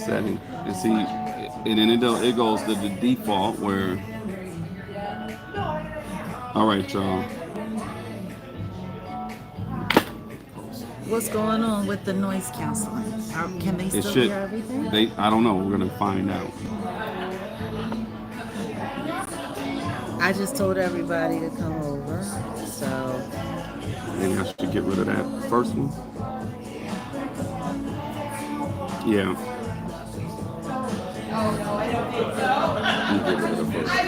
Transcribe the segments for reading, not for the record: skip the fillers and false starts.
setting. And see, and then it goes to the default where. All right, y'all. What's going on with the noise canceling? Can they still hear everything? I don't know. We're gonna find out. I just told everybody to come over, so Maybe I should get rid of that first one. Yeah. You get rid of the first one.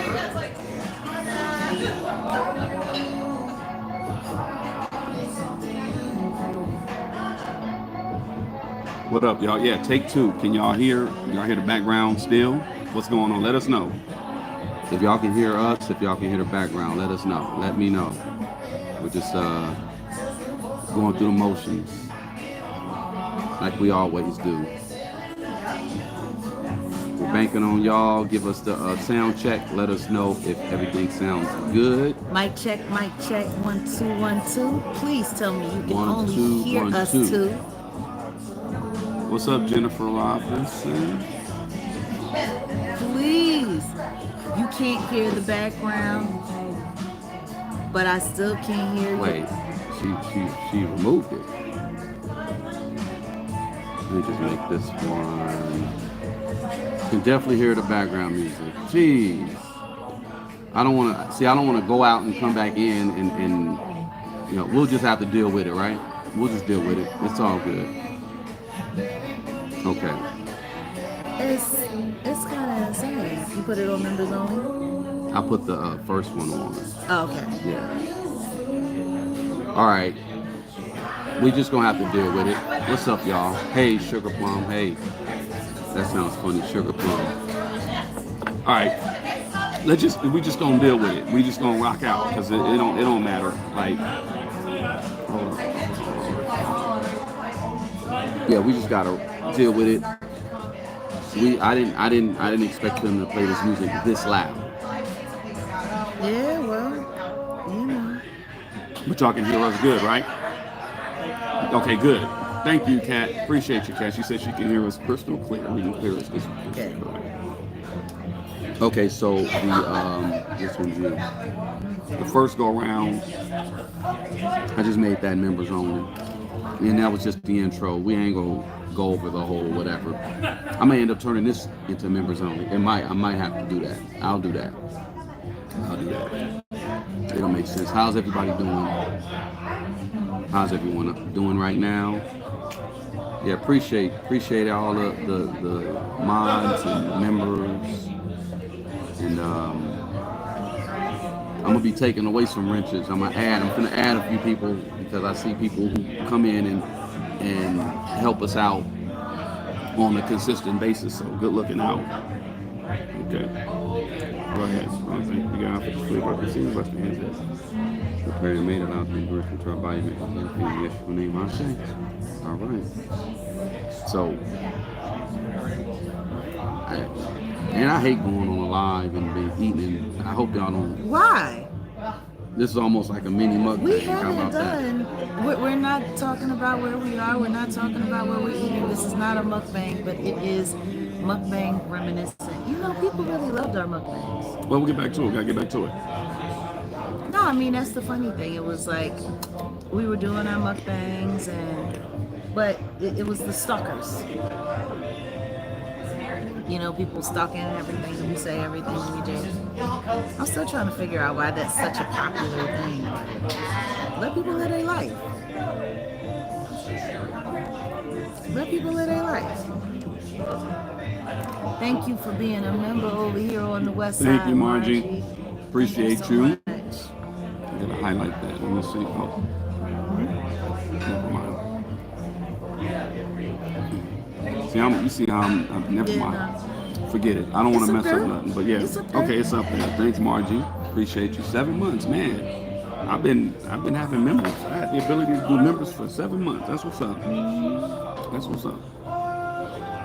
What up, y'all? Yeah, take two. Can y'all hear? Y'all hear the background still? What's going on? Let us know. If y'all can hear us, if y'all can hear the background, let us know. Let me know. We're just going through the motions like we always do. We're banking on y'all. Give us the sound check. Let us know if everything sounds good. Mic check, 1 2 1 2. Please tell me you can only hear us too. What's up, Jennifer Robinson? Please. You can't hear the background, but I still can't hear you. Wait, she removed it. Let me just make this one. You can definitely hear the background music. Jeez. I don't want to go out and come back in and we'll just have to deal with it, right? We'll just deal with it. It's all good. Okay. It's kind of insane. You put it on members only? I put the first one on. Oh, okay. Yeah. All right. We just gonna have to deal with it. What's up, y'all? Hey, Sugar Plum. Hey. That sounds funny, Sugar Plum. All right. We just gonna deal with it. We just gonna rock out because it don't matter. Like, hold on. Yeah, we just gotta deal with it. I didn't expect them to play this music this loud. Yeah, well, But y'all can hear us good, right? Okay, good. Thank you, Kat. Appreciate you, Kat. She said she can hear us crystal clear. We can clear us crystal clear. Okay, so this one's you. The first go around, I just made that members only. And that was just the intro. We ain't gonna go over the whole whatever. I may end up turning this into members only. I might have to do that. I'll do that. It'll make sense. How's everybody doing? How's everyone doing right now? Yeah, appreciate all the mods and members. And I'm gonna be taking away some wrenches. I'm gonna add a few people because I see people who come in and help us out on a consistent basis. So good looking out. Okay. Go ahead. Thank you guys for the flavor of the scene. What's the answer? Prepare and made allows me to control body make myself feel yes for name I say. All right. So I hate going on a live and being eating. I hope y'all don't. Why? This is almost like a mini mukbang. We haven't done. We're not talking about where we are. We're not talking about where we're eating. This is not a mukbang, but it is mukbang reminiscent. People really loved our mukbangs. Well, we'll get back to it. Gotta get back to it. No, I mean that's the funny thing. It was like we were doing our mukbangs, but it was the stalkers. People stalking everything we say, everything we do. I'm still trying to figure out why that's such a popular thing. Let people live their life. Thank you for being a member over here on the west side. Thank you, Margie. Appreciate you. I'm gonna highlight that. Let me see. Oh. Never mind. Never mind. Forget it. I don't want to mess up nothing. But yeah. Okay, it's up there. Thanks, Margie. Appreciate you. 7 months, man. I've been having members. I had the ability to do members for 7 months. That's what's up.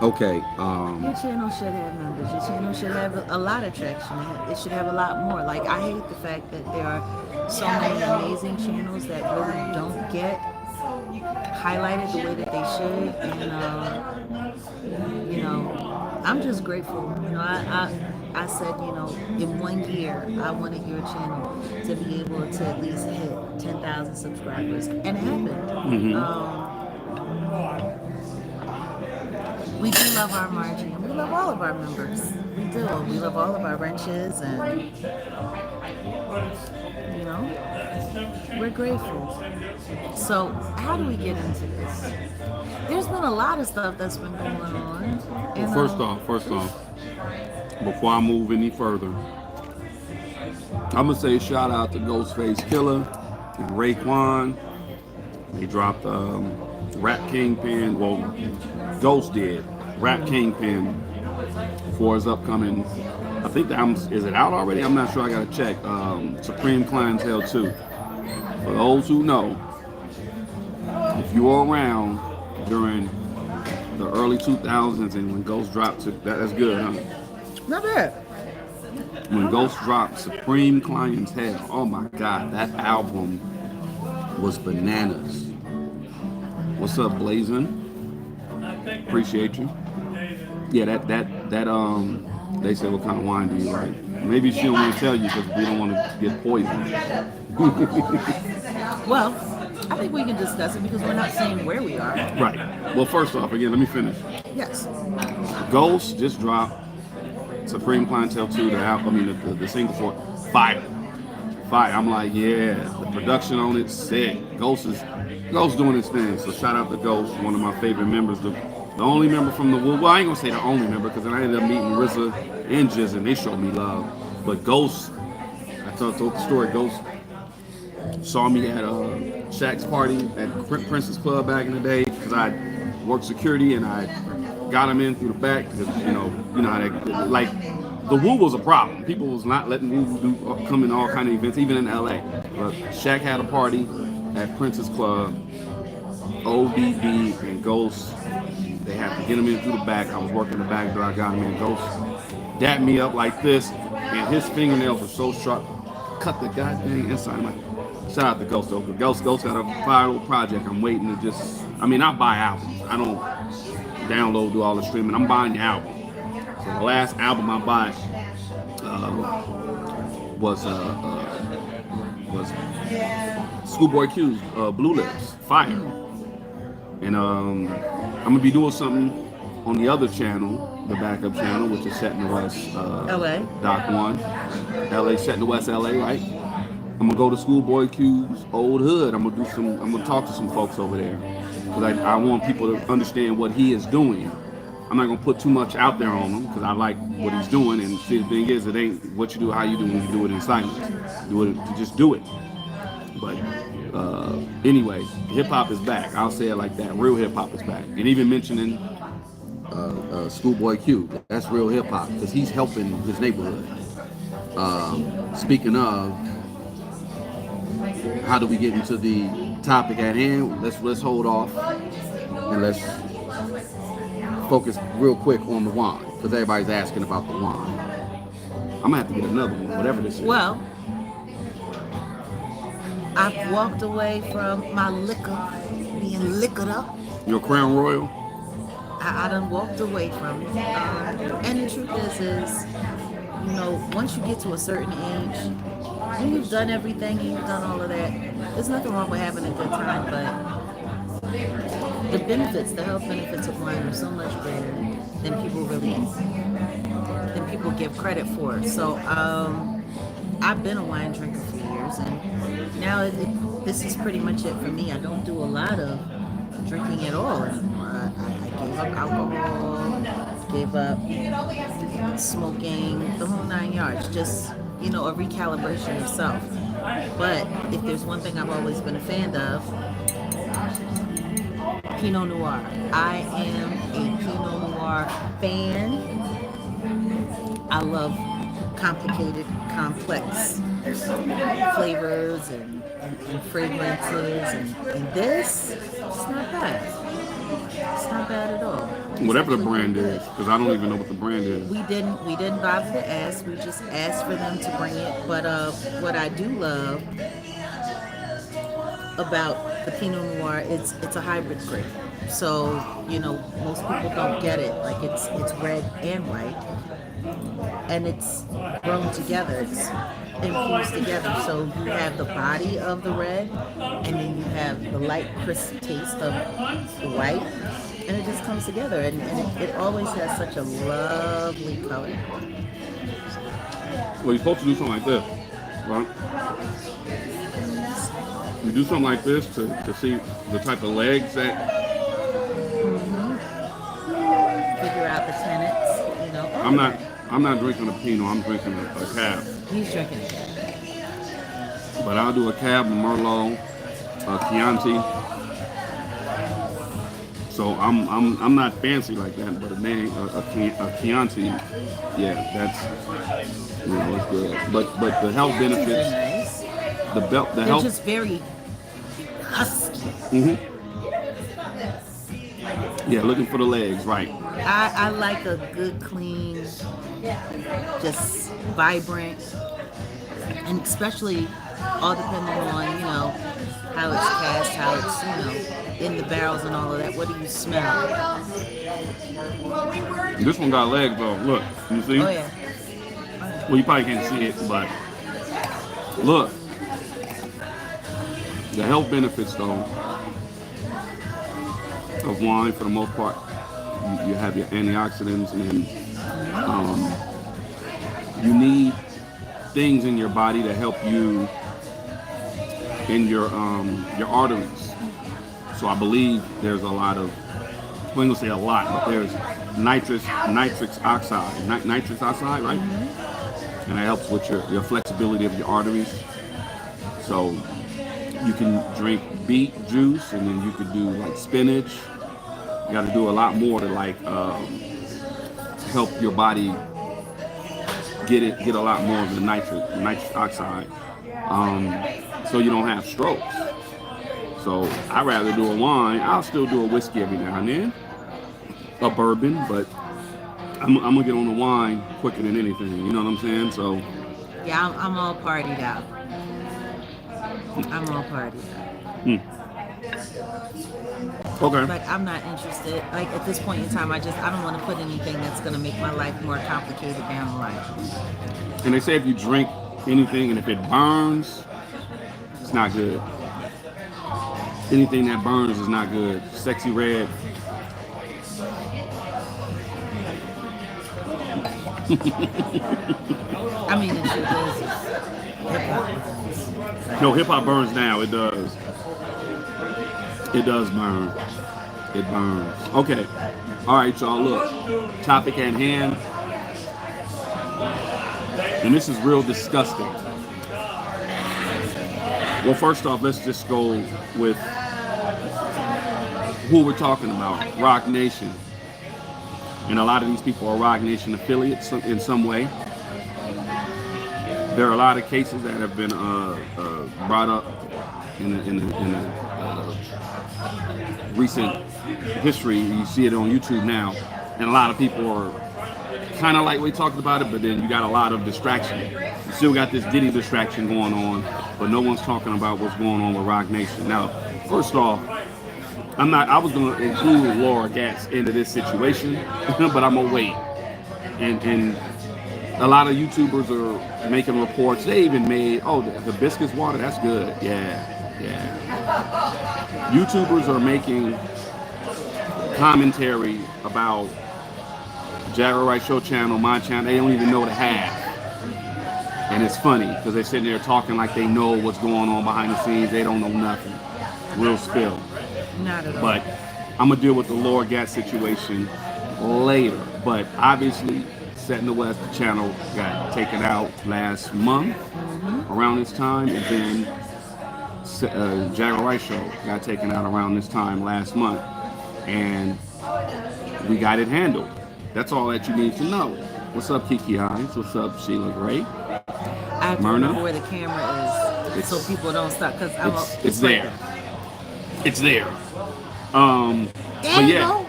Okay. Your channel should have members. Your channel should have a lot of traction. It should have a lot more. Like, I hate the fact that there are so many amazing channels that really don't get highlighted the way that they should, and I'm just grateful. I said, in 1 year, I wanted your channel to be able to at least hit 10,000 subscribers, and it happened. We do love our Margie, and we love all of our members. We do. We love all of our wrenches, and we're grateful. So, how do we get into this? There's been a lot of stuff that's been going on. And, First off, before I move any further, I'm gonna say shout out to Ghostface Killer and Raekwon. They dropped Rap Kingpin. Well, Ghost did Rap Kingpin for his upcoming. I think the album is it out already? I'm not sure. I gotta check. Supreme Clientele 2. For those who know, if you were around during the early 2000s and when Ghost dropped, that's good, huh? Not bad. When Ghost dropped Supreme Clientele, oh my God, that album was bananas. What's up, Blazin'? Appreciate you. Yeah, that they said, what kind of wine do you like? Maybe she don't want to tell you because we don't want to get poisoned. Well, I think we can discuss it because we're not saying where we are. Right. Well, first off, again, let me finish. Yes. Ghost just dropped Supreme Clientele 2, the single for Fire. I'm like, yeah, the production on it, sick. Ghost doing his thing. So shout out to Ghost, one of my favorite members. The only member from the Well, I ain't gonna say the only member because then I ended up meeting RZA and Jizz and they showed me love. But Ghost, I told the story. Ghost saw me at Shaq's party at Princess Club back in the day because I worked security and I got him in through the back because how they, like the Woo was a problem. People was not letting Woo come in all kind of events, even in LA. But Shaq had a party at Princess Club. ODB and Ghost, they had to get him in through the back. I was working the back door. I got him in. Ghost dapped me up like this, and his fingernails were so sharp, cut the goddamn inside of my. Shout out to Ghost though. Ghost got a viral project. I'm waiting to I buy albums. I don't download, do all the streaming. I'm buying the album. So the last album I bought was Schoolboy Q's Blue Lips, Fire. And I'm gonna be doing something on the other channel, the backup channel, which is Set in the West, LA. Doc 1. LA, Set in the West, LA, right? I'm gonna go to Schoolboy Q's old hood. I'm gonna talk to some folks over there. Because I want people to understand what he is doing. I'm not gonna put too much out there on him because I like what he's doing. And see, the thing is, it ain't what you do, how you do when you do it in silence. Just do it. But anyway, hip hop is back. I'll say it like that. Real hip hop is back. And even mentioning Schoolboy Q, that's real hip hop because he's helping his neighborhood. Speaking of, how do we get into the topic at hand? Let's hold off and let's focus real quick on the wine because everybody's asking about the wine. I'm gonna have to get another one, whatever this is. Well, I've walked away from my liquor being liquored up. Your Crown Royal? I done walked away from it. And the truth is, once you get to a certain age, when you've done everything and you've done all of that, there's nothing wrong with having a good time, but the health benefits of wine are so much greater than people give credit for. So I've been a wine drinker for years, and now this is pretty much it for me. I don't do a lot of drinking at all anymore. I gave up alcohol, gave up smoking, the whole 9 yards, just a recalibration of self. But if there's one thing I've always been a fan of, Pinot Noir. I am a Pinot Noir fan. I love complicated, complex flavors and fragrances, and this, it's not bad. It's not bad at all. Whatever the brand is, because I don't even know what the brand is. We didn't bother to ask. We just asked for them to bring it. But what I do love about the Pinot Noir, it's a hybrid grape. So, most people don't get it. Like it's red and white, and it's grown together. It's infused together. So you have the body of the red, and then you have the light, crisp taste of the white, and it just comes together. And it always has such a lovely color. Well, you're supposed to do something like this, right? You do something like this to see the type of legs that. Figure out the tenants. I'm not drinking a Pinot. I'm drinking a Cab. He's drinking a Cab. But I'll do a Cab, a Merlot, a Chianti. So I'm not fancy like that, but a Chianti, yeah, that's it's good. But the health benefits, Nice. the They're health. just very husky. Mm-hmm. Yeah, looking for the legs, right? I like a good, clean, just vibrant, and especially all depending on how it's cast, how it's in the barrels and all of that. What do you smell? This one got legs though. Look, you see? Oh yeah. Well, you probably can't see it, but look, the health benefits though of wine for the most part. You have your antioxidants, and you need things in your body to help you in your arteries. So I believe there's a lot of, I'm going to say a lot, but there's nitrous oxide, right? Mm-hmm. And it helps with your flexibility of your arteries. So you can drink beet juice, and then you could do like spinach. You got to do a lot more to help your body get a lot more of the nitrous oxide, so you don't have strokes. So I'd rather do a wine. I'll still do a whiskey every now and then, a bourbon, but I'm gonna get on the wine quicker than anything. You know what I'm saying? So yeah, I'm all partied out. I'm all partied out. Okay. But I'm not interested. Like at this point in time, I don't want to put anything that's going to make my life more complicated down the line. And they say if you drink anything and if it burns, it's not good. Anything that burns is not good. Sexy red. I mean, it sure does. Hip-hop. No, hip hop burns now. It does. It does burn. It burns. Okay. All right, y'all. Look. Topic at hand. And this is real disgusting. Well, first off, let's just go with who we're talking about. Rock Nation. And a lot of these people are Rock Nation affiliates in some way. There are a lot of cases that have been brought up in the recent history. You see it on YouTube now, and a lot of people are kind of like we talked about it, but then you got a lot of distraction. You still got this Diddy distraction going on, but no one's talking about what's going on with Rock Nation. Now, first off, I was going to include Laura Gatz into this situation, but I'm gonna wait. And a lot of YouTubers are making reports. They even made, the hibiscus water, that's good. Yeah. YouTubers are making commentary about Jaguar Right Show channel, my channel. They don't even know the half. And it's funny because they're sitting there talking like they know what's going on behind the scenes. They don't know nothing. Real spill. Not at all. But I'm going to deal with the Laura Gatz situation later. But obviously, Set in the West, the channel got taken out last month around this time. And then Jaguar Right Show got taken out around this time last month. And we got it handled. That's all that you need to know. What's up, Kiki Hines? What's up, Sheila Gray? I have to Myrna? remember where the camera is so people don't stop. Because It's there. It's there. There you go.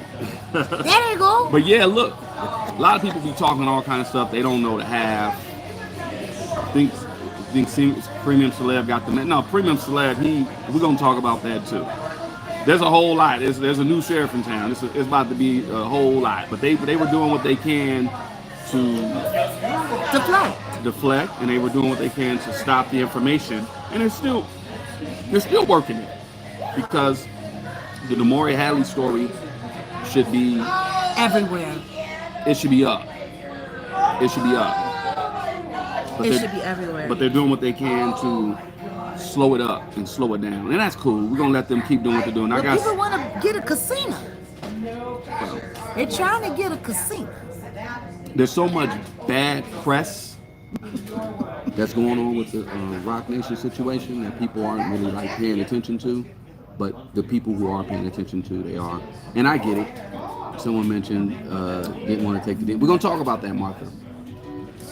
There you go. But yeah, look, a lot of people be talking all kind of stuff they don't know the half. Think Premium Celeb got the no Premium Celeb. We're gonna talk about that too. There's a whole lot. There's a new sheriff in town. It's about to be a whole lot. But they were doing what they can to deflect, and they were doing what they can to stop the information. And they're still working it, because the Damore Hadley story should be everywhere. It should be up. It should be up. But it should be everywhere. But they're doing what they can to slow it up and slow it down, and that's cool. We're gonna let them keep doing what they're doing. But people want to get a casino. Well, they're trying to get a casino. There's so much bad press that's going on with the Roc Nation situation that people aren't really like paying attention to, but the people who are paying attention to, they are. And I get it. Someone mentioned didn't want to take the deal. We're gonna talk about that, Martha.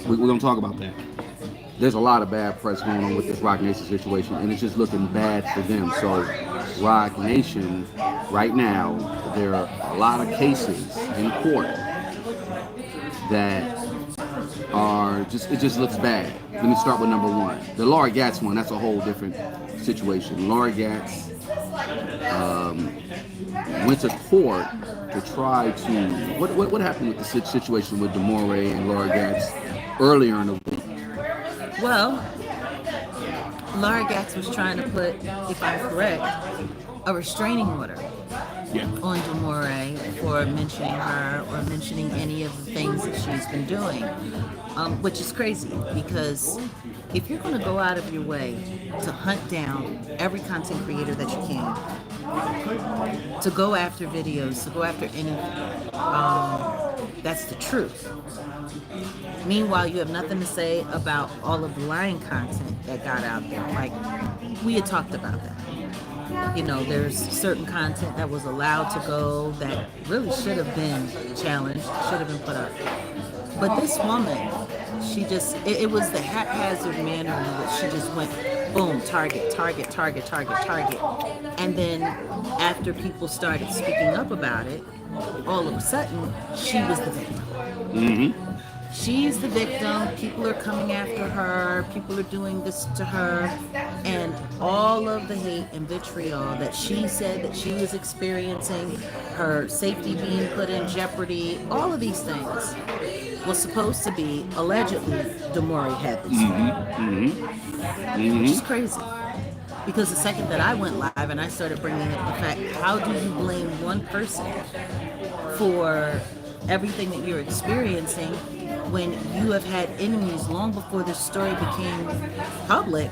We're gonna talk about that. There's a lot of bad press going on with this Roc Nation situation, and it's just looking bad for them. So Roc Nation, right now, there are a lot of cases in court that are just, it just looks bad. Let me start with number one. The Laura Gatz one, that's a whole different situation. Laura Gatz went to court to try to, what happened with the situation with Damore and Laura Gatz earlier in the week? Well, Laura Gatz was trying to put, if I'm correct, a restraining order on Damore for mentioning her or mentioning any of the things that she's been doing, which is crazy, because if you're going to go out of your way to hunt down every content creator that you can, to go after videos, to go after anything, that's the truth. Meanwhile, you have nothing to say about all of the lying content that got out there. Like, we had talked about that. You know, there's certain content that was allowed to go that really should have been challenged, should have been put up. But this woman, she just, it was the haphazard manner in which she just went, boom, target. And then after people started speaking up about it, all of a sudden, she was the victim. Mm-hmm. She's the victim. People are coming after her. People are doing this to her. And all of the hate and vitriol that she said that she was experiencing, her safety being put in jeopardy, all of these things was supposed to be, allegedly, Damore Hadley's which is crazy. Because the second that I went live and I started bringing up the fact, how do you blame one person for everything that you're experiencing when you have had enemies long before this story became public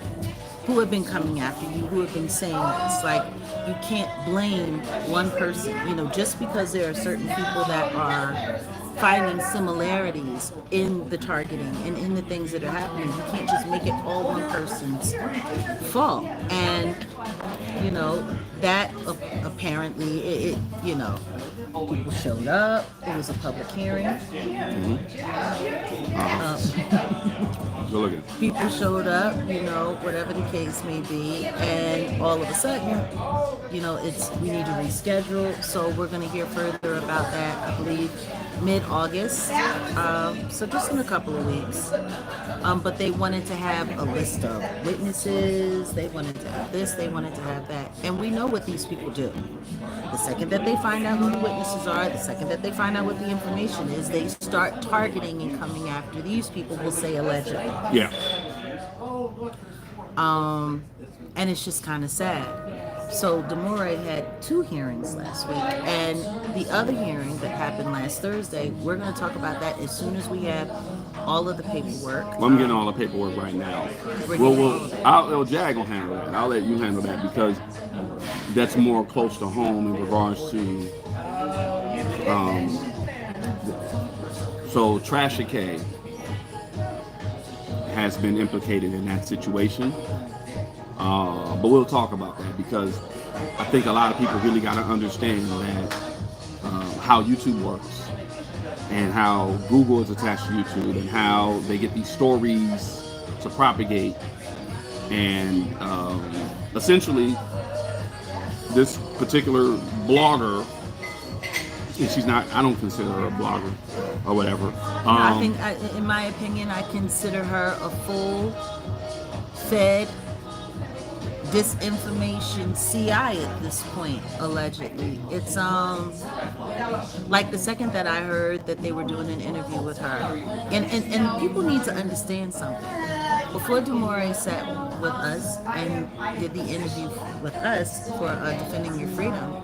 who have been coming after you, who have been saying it's like you can't blame one person, you know, just because there are certain people that are finding similarities in the targeting and in the things that are happening. You can't just make it all one person's fault. And you know, that apparently it you know, people showed up. It was a public hearing. People showed up, you know, whatever the case may be, and all of a sudden, you know, we need to reschedule. So we're going to hear further about that, I believe, mid-August. So just in a couple of weeks. But they wanted to have a list of witnesses. They wanted to have this. They wanted to have that. And we know what these people do. The second that they find out who the witnesses are, the second that they find out what the information is, they start targeting and coming after these people, will say allegedly. Yeah. And it's just kind of sad. So Damore had 2 hearings last week, and the other hearing that happened last Thursday, we're going to talk about that as soon as we have all of the paperwork. Well, I'm getting all the paperwork right now. Jag will handle that. I'll let you handle that because that's more close to home in regards to. So Trasha K has been implicated in that situation. But we'll talk about that because I think a lot of people really got to understand that how YouTube works and how Google is attached to YouTube and how they get these stories to propagate. And essentially, this particular blogger, and she's not, I don't consider her a blogger or whatever. I think, in my opinion, I consider her a fed disinformation CI at this point, allegedly. It's like the second that I heard that they were doing an interview with her, and people need to understand something. Before Demore sat with us and did the interview with us for Defending Your Freedom,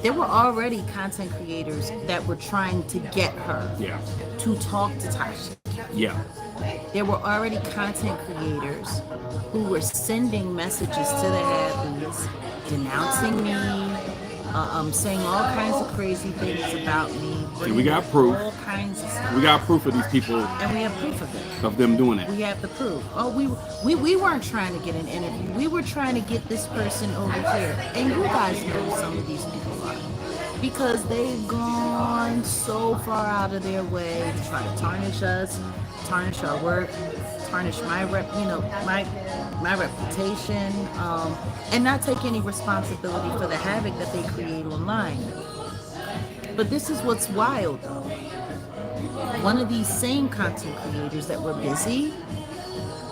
there were already content creators that were trying to get her to talk to Tasha. Yeah. There were already content creators who were sending messages to the Hadleys, denouncing me, saying all kinds of crazy things about me. And we got proof. All kinds of stuff. We got proof of these people. And we have proof of it. Of them doing that. We have the proof. Oh, we weren't trying to get an interview. We were trying to get this person over here. And you guys know who some of these people are. Because they've gone so far out of their way to try to tarnish us, tarnish our work, tarnish my my reputation, and not take any responsibility for the havoc that they create online. But this is what's wild, though. One of these same content creators that were busy,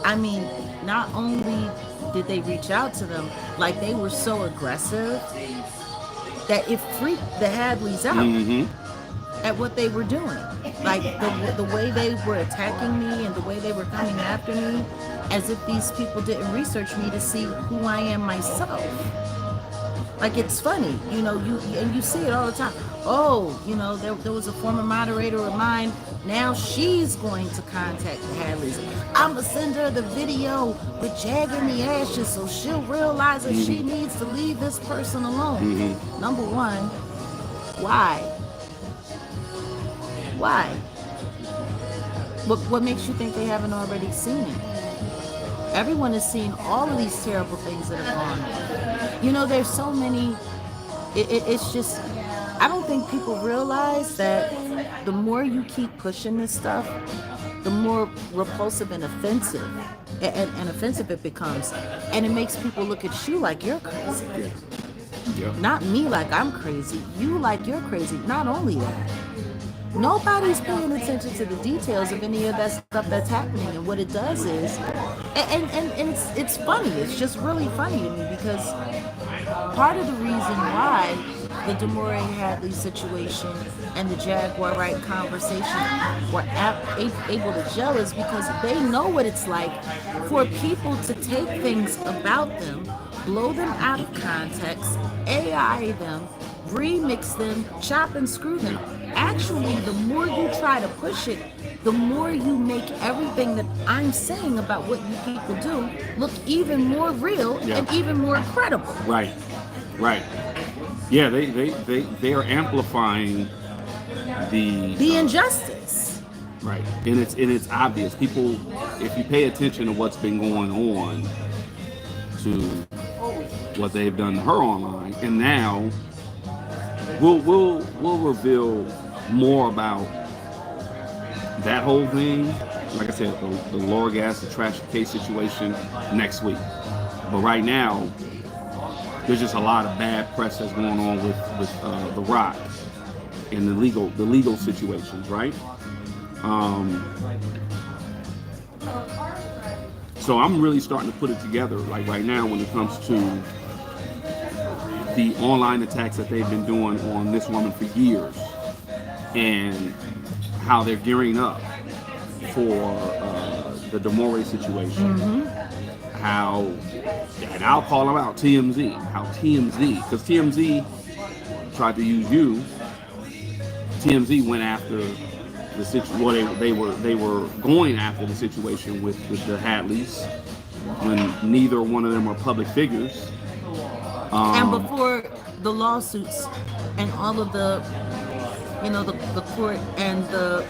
I mean, not only did they reach out to them, like they were so aggressive that it freaked the Hadleys out at what they were doing. Like the way they were attacking me and the way they were coming after me, as if these people didn't research me to see who I am myself. Like, it's funny, you see it all the time. Oh, there was a former moderator of mine. Now she's going to contact the Hadleys. I'ma send her the video with Jag in the ashes so she'll realize that she needs to leave this person alone. Number one, why? Why? What makes you think they haven't already seen it? Everyone has seen all of these terrible things that have gone on. There's so many. It's just, I don't think people realize that the more you keep pushing this stuff, the more repulsive and offensive and offensive it becomes. And it makes people look at you like you're crazy. Yeah. Not me like I'm crazy. You like you're crazy. Not only that, nobody's paying attention to the details of any of that stuff that's happening. And what it does is, and it's funny. It's just really funny to me, because part of the reason why the Demore Hadley situation and the Jaguar Wright conversation were able to gel is because they know what it's like for people to take things about them, blow them out of context, AI them, remix them, chop and screw them. Actually, the more you try to push it, the more you make everything that I'm saying about what you people do look even more real and even more credible. Right. Yeah, they are amplifying the injustice. Right, and it's obvious. People, if you pay attention to what's been going on, to what they've done to her online, and now we'll reveal more about that whole thing. Like I said, the Laura Gas, the trash case situation next week. But right now, there's just a lot of bad press that's going on with the Rock and the legal situations, right? So I'm really starting to put it together, like right now, when it comes to the online attacks that they've been doing on this woman for years, and how they're gearing up for the Demore situation. How, and I'll call them out, TMZ. How TMZ, because TMZ tried to use you. TMZ went after the situation. Well, they were going after the situation with the Hadleys, when neither one of them are public figures. And before the lawsuits and all of the court and the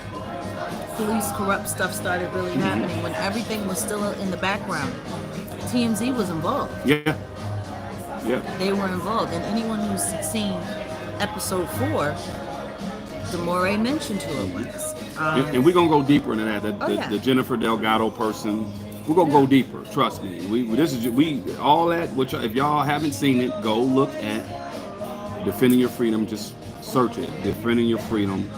police corrupt stuff started really happening, when everything was still in the background, TMZ was involved. Yeah. They were involved. And anyone who's seen episode 4, Demore mentioned who it was. And we're going to go deeper into that. The Jennifer Delgado person. We're going to go deeper. Trust me. All that, which if y'all haven't seen it, go look at Defending Your Freedom. Just search it. Defending Your Freedom.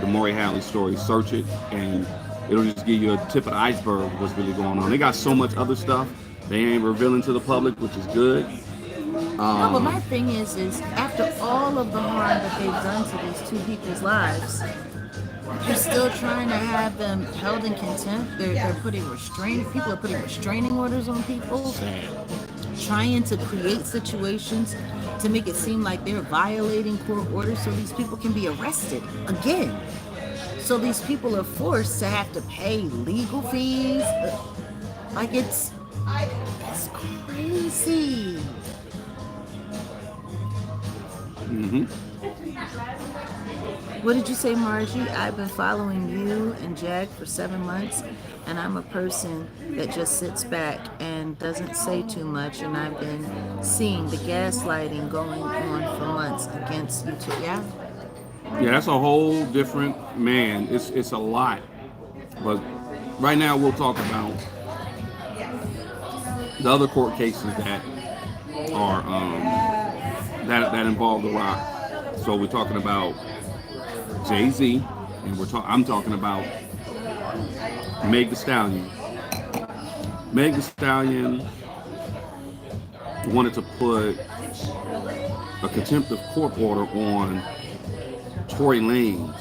Demore Hadley story. Search it and it'll just give you a tip of the iceberg of what's really going on. They got so much other stuff they ain't revealing to the public, which is good. No, but my thing is after all of the harm that they've done to these two people's lives, you're still trying to have them held in contempt. They're putting people are putting restraining orders on people, trying to create situations to make it seem like they're violating court orders so these people can be arrested again. So these people are forced to have to pay legal fees. Like it's crazy. What did you say, Margie? I've been following you and Jag for 7 months, and I'm a person that just sits back and doesn't say too much, and I've been seeing the gaslighting going on for months against you two. Yeah? Yeah, that's a whole different, man. It's a lot. But right now we'll talk about the other court cases that are that involve The Rock. So we're talking about Jay-Z, and I'm talking about Meg Thee Stallion. Meg Thee Stallion wanted to put a contempt of court order on Tory Lanez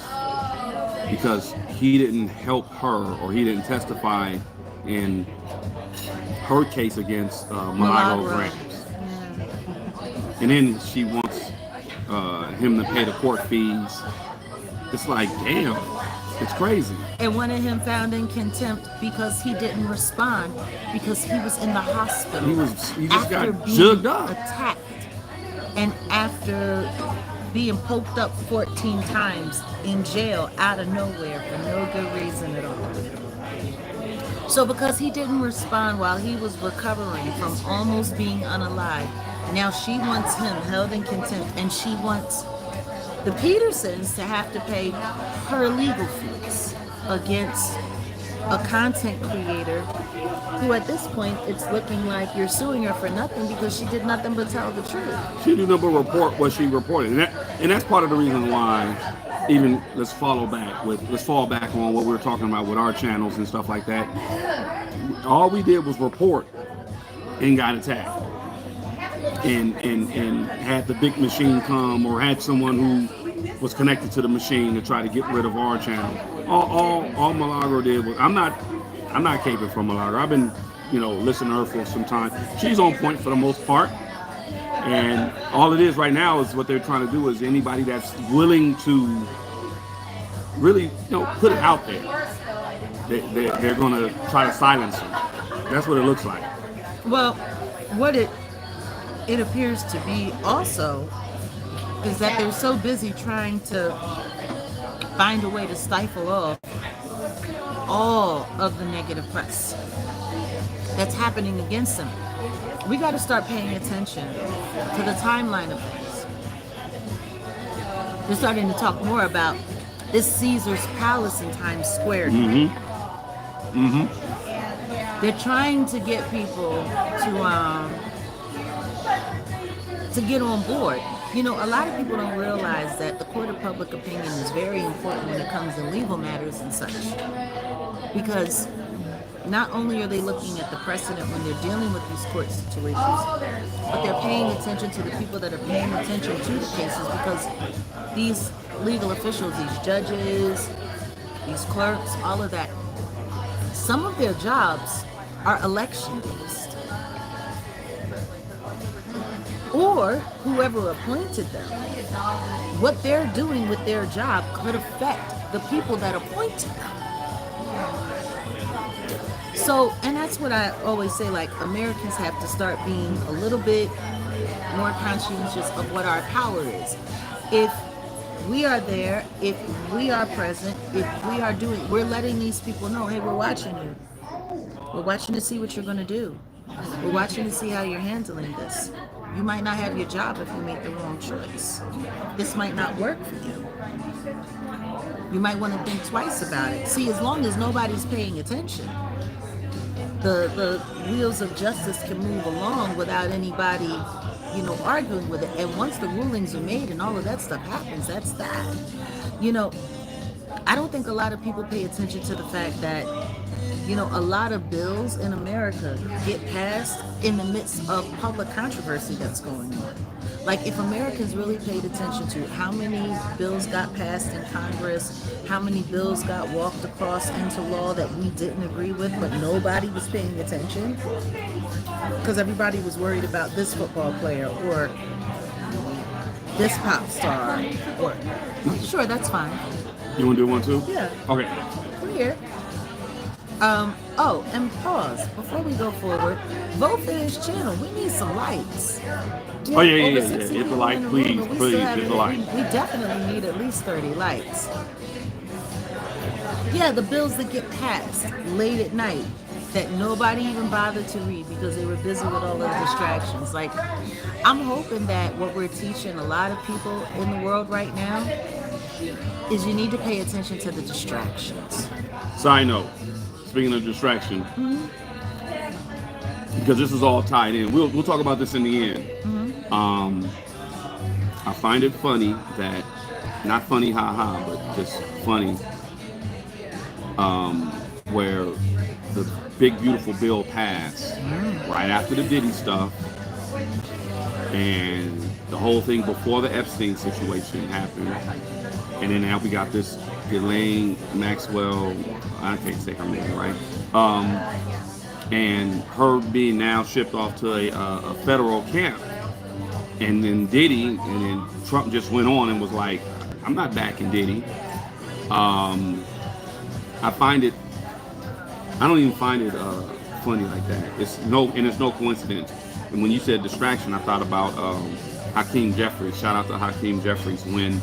because he didn't help her, or he didn't testify in her case against Milagro Grams. And then she wants him to pay the court fees. It's like, damn, it's crazy. And wanted him found in contempt because he didn't respond because he was in the hospital. He just got jugged up, attacked, and after being poked up 14 times in jail out of nowhere for no good reason at all. So because he didn't respond while he was recovering from almost being unalive, now she wants him held in contempt, and she wants the Petersons to have to pay her legal fees against a content creator who at this point it's looking like you're suing her for nothing because she did nothing but tell the truth. She did nothing but report what she reported. And that's part of the reason why, even let's fall back on what we were talking about with our channels and stuff like that. All we did was report and got attacked. And had the big machine come, or had someone who was connected to the machine to try to get rid of our channel. All Milagro did was, I'm not caping from Milagro. I've been, listening to her for some time. She's on point for the most part. And all it is right now is what they're trying to do is anybody that's willing to really, put it out there, they're going to try to silence her. That's what it looks like. Well, what it appears to be also is that they're so busy trying to find a way to stifle off all of the negative press that's happening against them. We got to start paying attention to the timeline of things. They're starting to talk more about this Caesar's Palace in Times Square. They're trying to get people to get on board. A lot of people don't realize that the court of public opinion is very important when it comes to legal matters and such. Because not only are they looking at the precedent when they're dealing with these court situations, but they're paying attention to the people that are paying attention to the cases, because these legal officials, these judges, these clerks, all of that, some of their jobs are election-based. Or whoever appointed them, what they're doing with their job could affect the people that appointed them. So, and that's what I always say, like, Americans have to start being a little bit more conscientious of what our power is. If we are there, if we are present, if we are doing, we're letting these people know, hey, we're watching you. We're watching to see what you're going to do. We're watching to see how you're handling this. You might not have your job if you make the wrong choice. This might not work for you. You might want to think twice about it. See, as long as nobody's paying attention, the wheels of justice can move along without anybody, arguing with it. And once the rulings are made and all of that stuff happens, that's that. I don't think a lot of people pay attention to the fact that, you know, a lot of bills in America get passed in the midst of public controversy that's going on. Like, if Americans really paid attention to how many bills got passed in Congress, how many bills got walked across into law that we didn't agree with, but nobody was paying attention because everybody was worried about this football player or this pop star. Or sure, that's fine. You want to do one too? Yeah. Okay. We're here. Oh, and pause. Before we go forward, vote for this channel. We need some likes. Oh, yeah. Over Hit 60 the people like, in the please, room, but we please, still have- hit the like. We definitely need at least 30 likes. Yeah, the bills that get passed late at night that nobody even bothered to read because they were busy with all the distractions. Like, I'm hoping that what we're teaching a lot of people in the world right now is you need to pay attention to the distractions. Side note, speaking of distraction, because this is all tied in. We'll talk about this in the end. I find it funny that, not funny haha, but just funny, where the big beautiful bill passed right after the Diddy stuff, and the whole thing before the Epstein situation happened, and then now we got this Ghislaine Maxwell, I can't say her name right, and her being now shipped off to a federal camp, and then Diddy, and then Trump just went on and was like, I'm not backing Diddy. I don't even find it funny like that. It's no coincidence. And when you said distraction, I thought about Hakeem Jeffries. Shout out to Hakeem Jeffries when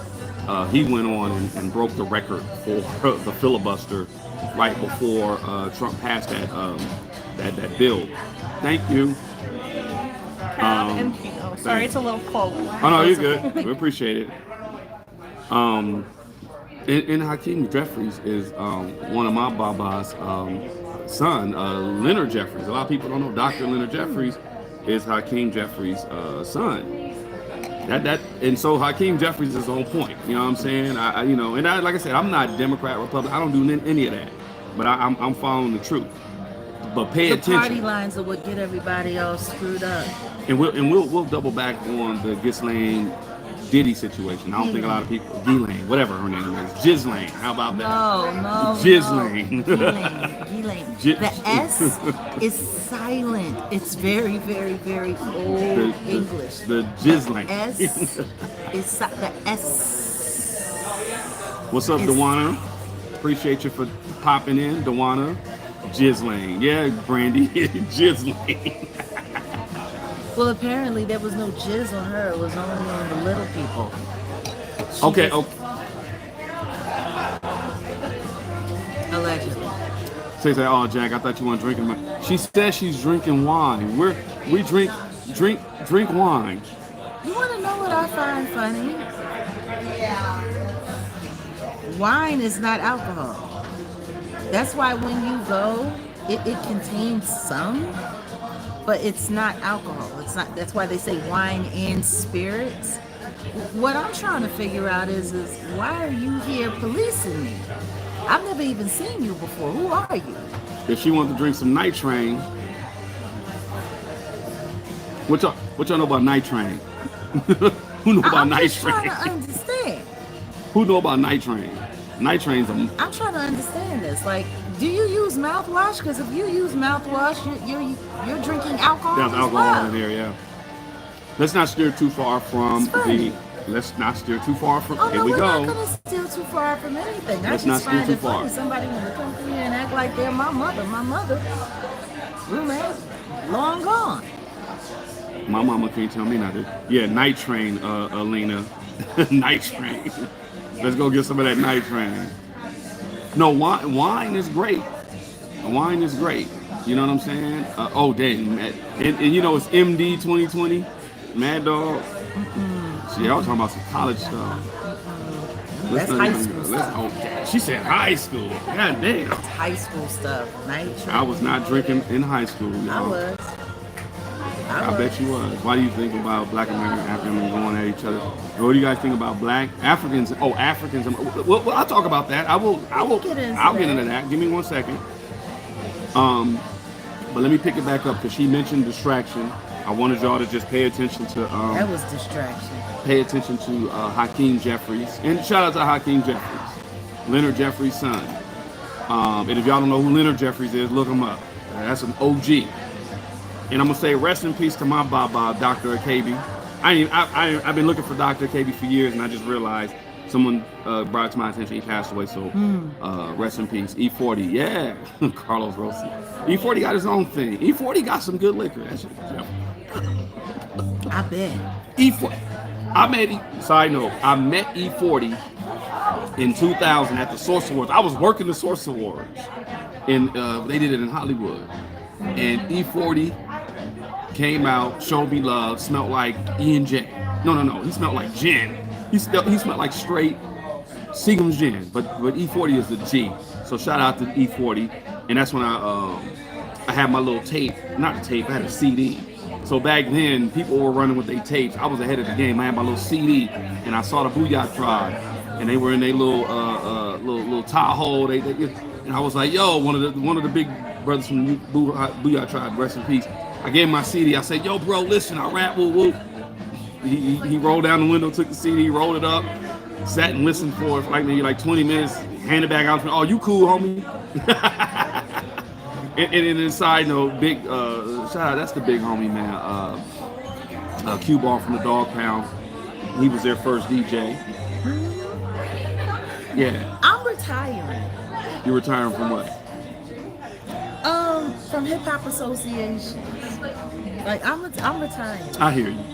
he went on and broke the record for the filibuster right before Trump passed that bill. Thank you. Sorry, it's a little cold. Oh no, you're good. We appreciate it. And Hakeem Jeffries is one of my Baba's son, Leonard Jeffries. A lot of people don't know Dr. Leonard Jeffries is Hakeem Jeffries' son. And so Hakeem Jeffries is the whole point. You know what I'm saying? Like I said, I'm not Democrat, Republican. I don't do any of that. But I'm following the truth. But pay attention. The party lines are what get everybody all screwed up. And we'll double back on the Ghislaine Diddy situation. I don't think a lot of people, Ghislaine, whatever her name is, Ghislaine. How about that? No. Ghislaine. Ghislaine. The S is silent. It's very, very, very old English. The Ghislaine. S is the S. What's up, Dewana? Appreciate you for popping in, Dewana. Ghislaine. Yeah, Brandy. Ghislaine. Well, apparently there was no jizz on her. It was only on the little people. Okay. Allegedly. Say, oh, Jack, I thought you weren't drinking wine. She says she's drinking wine. We drink wine. You want to know what I find funny? Wine is not alcohol. That's why when you go, it contains some, but it's not alcohol. It's not. That's why they say wine and spirits. What I'm trying to figure out is why are you here policing me? I've never even seen you before. Who are you? If she wants to drink some Night Train, what y'all know about Night Train? Who know about Night Train? I'm just trying to understand. Who know about Night Train? Night Train's a... I'm trying to understand this. Like, do you use mouthwash? Because if you use mouthwash, you're drinking alcohol. There's as alcohol well. in here, yeah. Let's not steer too far from the... Let's not steer too far from... Oh, here no, we we're go. not going to steer too far from anything. Let's I not just steer find too it funny. far. Somebody want to come through here and act like they're my mother. My mother, roommate, long gone. My mama can't tell me nothing. Yeah, Night Train, Alina. Night Train. Let's go get some of that Night Train. No, wine is great. Wine is great. You know what I'm saying? Oh, dang. And you know, it's MD 2020. Mad Dog. See, I was talking about some college stuff. That's high school stuff. Okay. She said high school. God damn. It's high school stuff. Night train. I was not drinking in high school, y'all. I bet you was. Why do you think about Black American Africans going at each other? What do you guys think about Black Africans? Oh, Africans. Well, I'll talk about that. I'll get into that. Give me 1 second. But let me pick it back up because she mentioned distraction. I wanted y'all to just pay attention to. That was distraction. Pay attention to Hakeem Jeffries, and shout out to Hakeem Jeffries, Leonard Jeffries' son. And if y'all don't know who Leonard Jeffries is, look him up. That's an OG. And I'm gonna say rest in peace to my Baba, Dr. Akabi. I've been looking for Dr. Akabi for years, and I just realized someone brought it to my attention. He passed away, so rest in peace. E40, yeah, Carlos Rossi. E40 got his own thing. E40 got some good liquor. That shit, yeah. I bet. E40. Side note, I met E40 in 2000 at the Source Awards. I was working the Source Awards, and they did it in Hollywood. And E40 came out, showed me love, smelled like E&J. No, he smelled like gin. He smelled like straight Seagram's gin, but E40 is the G. So shout out to E40, and that's when I had my little tape, not a tape, I had a CD. So back then, people were running with their tapes. I was ahead of the game. I had my little CD, and I saw the Booyah Tribe, and they were in their little Tahoe. And I was like, yo, one of the big brothers from the Booyah Tribe, rest in peace. I gave him my CD. I said, yo, bro, listen, I rap, woo woo. He rolled down the window, took the CD, rolled it up, sat and listened for maybe 20 minutes, handed back out. Oh, you cool, homie? and then side note, big shout out, that's the big homie, man. Q-Ball from the Dog Pound. He was their first DJ. Yeah. I'm retiring. You're retiring from what? From Hip Hop Association. I'm retiring. I hear you.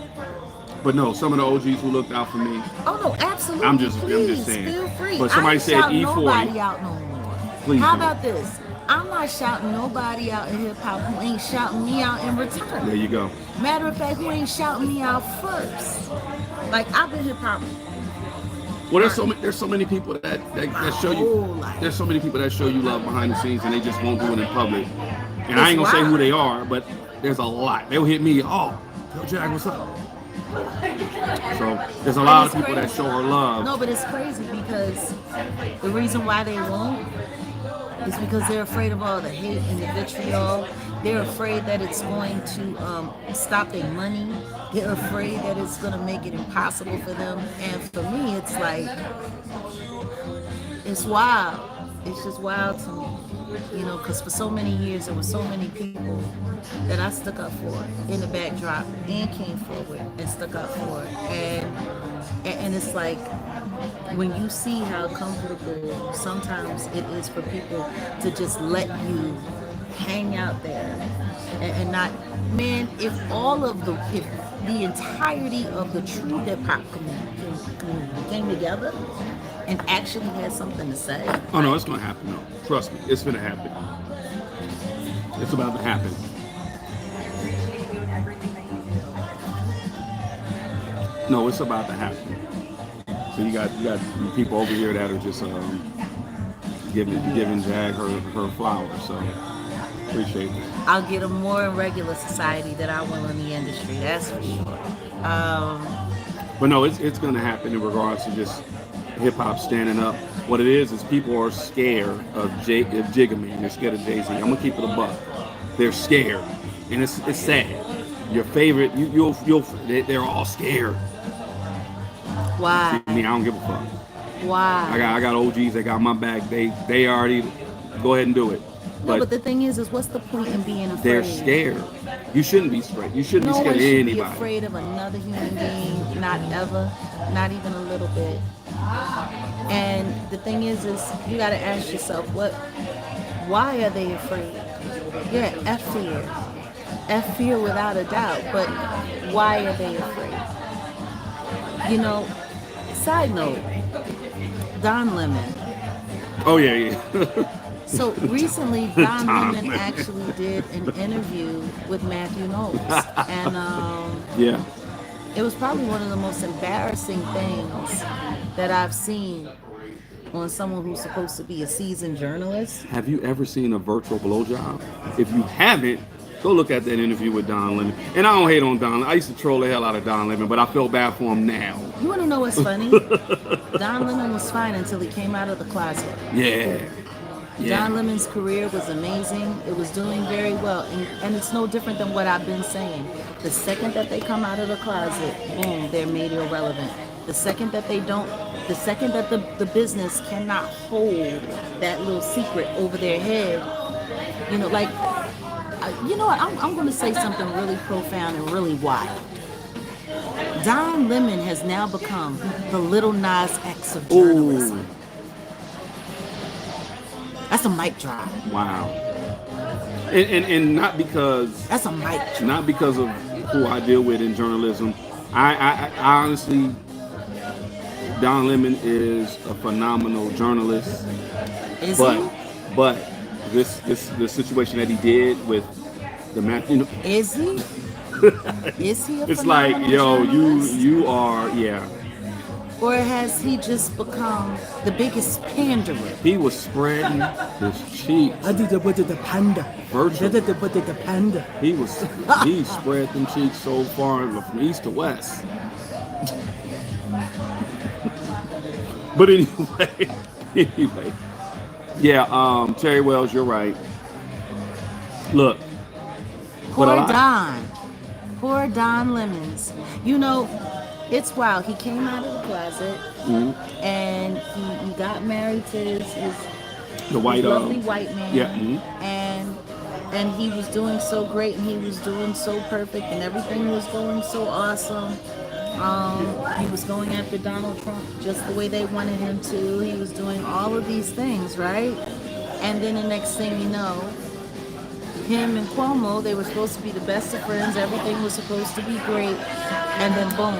But no, some of the OGs who looked out for me. Oh no, absolutely. I'm just saying. Feel free. But somebody said E40. Nobody out no more. Please. How about this? I'm not shouting nobody out in hip hop who ain't shouting me out in return. There you go. Matter of fact, who ain't shouting me out first? I've been hip hop. Well, there's so many people that show you. There's so many people that show you love behind the scenes, and they just won't do it in public. And I ain't gonna say who they are, but there's a lot. They'll hit me. Oh, yo, Jack, what's up? So there's a lot of people that show her love. No, but it's crazy because the reason why they won't is because they're afraid of all the hate and the vitriol. They're afraid that it's going to stop their money. They're afraid that it's going to make it impossible for them. And for me, it's it's wild. It's just wild to me. Because for so many years, there were so many people that I stuck up for in the backdrop and came forward and stuck up for. And it's like, when you see how comfortable sometimes it is for people to just let you hang out there and not, man, if the entirety of the true hip hop community came together and actually had something to say. Oh no, it's gonna happen. No, trust me, it's gonna happen. It's about to happen. No, it's about to happen. So you got people over here that are just giving Jag her flowers. So appreciate it. I'll get them more in regular society than I will in the industry. That's for sure. But no, it's gonna happen in regards to just hip hop standing up. What it is people are scared of Jigga Man. They're scared of Jay-Z. I'm gonna keep it a buck. They're scared, and it's sad. Your favorite, they're all scared. Why? I mean, I don't give a fuck. Why? I got OGs that got my back. They already go ahead and do it. But the thing is what's the point in being afraid? They're scared. You shouldn't be straight. You shouldn't be scared of anybody. No one should be afraid of another human being. Not ever. Not even a little bit. And the thing is you got to ask yourself, why are they afraid? Yeah, F fear without a doubt. But why are they afraid? Side note, Don Lemon. Oh yeah. So recently, Don Lemon actually did an interview with Matthew Knowles, and yeah, it was probably one of the most embarrassing things that I've seen on someone who's supposed to be a seasoned journalist. Have you ever seen a virtual blowjob? If you haven't, Go look at that interview with Don Lemon. And I don't hate on Don. I used to troll the hell out of Don Lemon, but I feel bad for him now. You want to know what's funny? Don Lemon was fine until he came out of the closet. Yeah. Don Lemon's career was amazing. It was doing very well. And it's no different than what I've been saying. The second that they come out of the closet, boom, they're made irrelevant. The second that they don't, the second that the business cannot hold that little secret over their head, you know, like, you know what, I'm going to say something really profound and really wild. Don Lemon has now become the Little Nas X of journalism. Ooh. That's a mic drop. Wow. And not because... That's a mic drop. Not because of who I deal with in journalism. I honestly... Don Lemon is a phenomenal journalist. Is he? But this situation that he did with the man, you know... Is he? Is he a It's like, yo, journalist? you are, yeah. Or has he just become the biggest panderer? He was spreading his cheeks. I did the panda. Virtually. The panda. He spread them cheeks so far from east to west. But anyway. Yeah, Terry Wells, you're right. Look. Poor Don Lemons. You know, it's wild. He came out of the closet, and he got married to his lovely white man. Yeah. And he was doing so great, and he was doing so perfect, and everything was going so awesome. He was going after Donald Trump just the way they wanted him to. He was doing all of these things, right? And then the next thing you know, him and Cuomo, they were supposed to be the best of friends. Everything was supposed to be great. And then boom.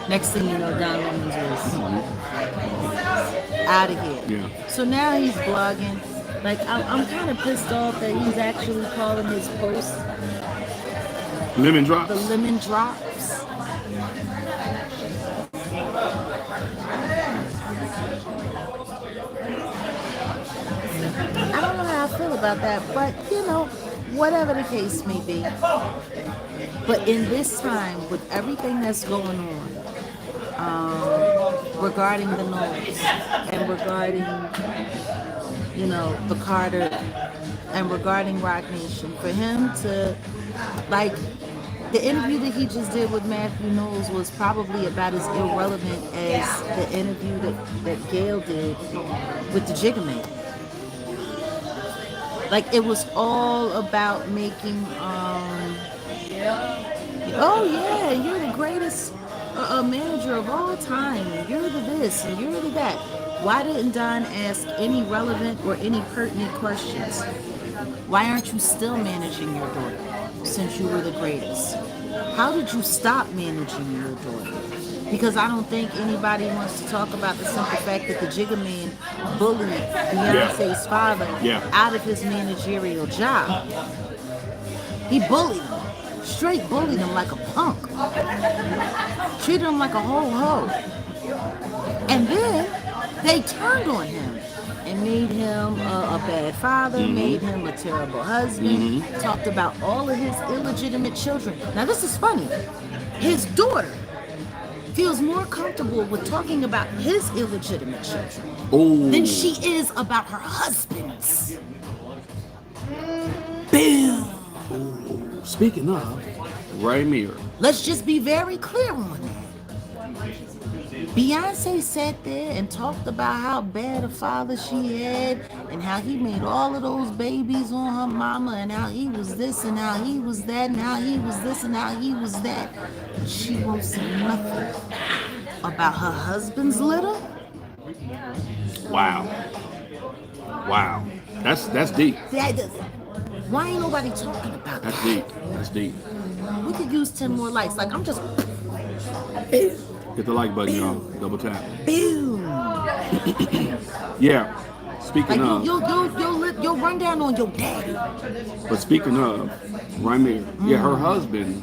Next thing you know, Don Lemon was out of here. Yeah. So now he's blogging. Like, I'm kind of pissed off that he's actually calling his posts Lemon Drops. The Lemon Drops. I don't know how I feel about that, but you know, whatever the case may be. But in this time, with everything that's going on, regarding the Knowles and regarding, you know, the Carter and regarding Rock Nation, for him to, like, the interview that he just did with Matthew Knowles was probably about as irrelevant as the interview that Gail did with the Jigga Man. Like, it was all about making, oh yeah, you're the greatest manager of all time, and you're the this, and you're the that. Why didn't Don ask any relevant or any pertinent questions? Why aren't you still managing your daughter since you were the greatest? How did you stop managing your daughter? Because I don't think anybody wants to talk about the simple fact that the Jigga Man bullied Beyonce's father out of his managerial job. He bullied him. Straight bullied him like a punk. Treated him like a whole hoe. And then they turned on him and made him a bad father, made him a terrible husband, talked about all of his illegitimate children. Now this is funny. His daughter feels more comfortable with talking about his illegitimate children than she is about her husband's. Boom. Speaking of, right mirror. Let's just be very clear on that. Beyonce sat there and talked about how bad a father she had and how he made all of those babies on her mama and how he was this and how he was that and how he was this and how he was that. But she won't say nothing about her husband's litter. Wow. That's deep. Why ain't nobody talking about that? That's deep. We could use 10 more likes. Like, I'm just... Hit the like button, y'all. Double tap. Boom. Yeah. Speaking of... You'll run down on your daddy. But speaking of, right there, yeah, her husband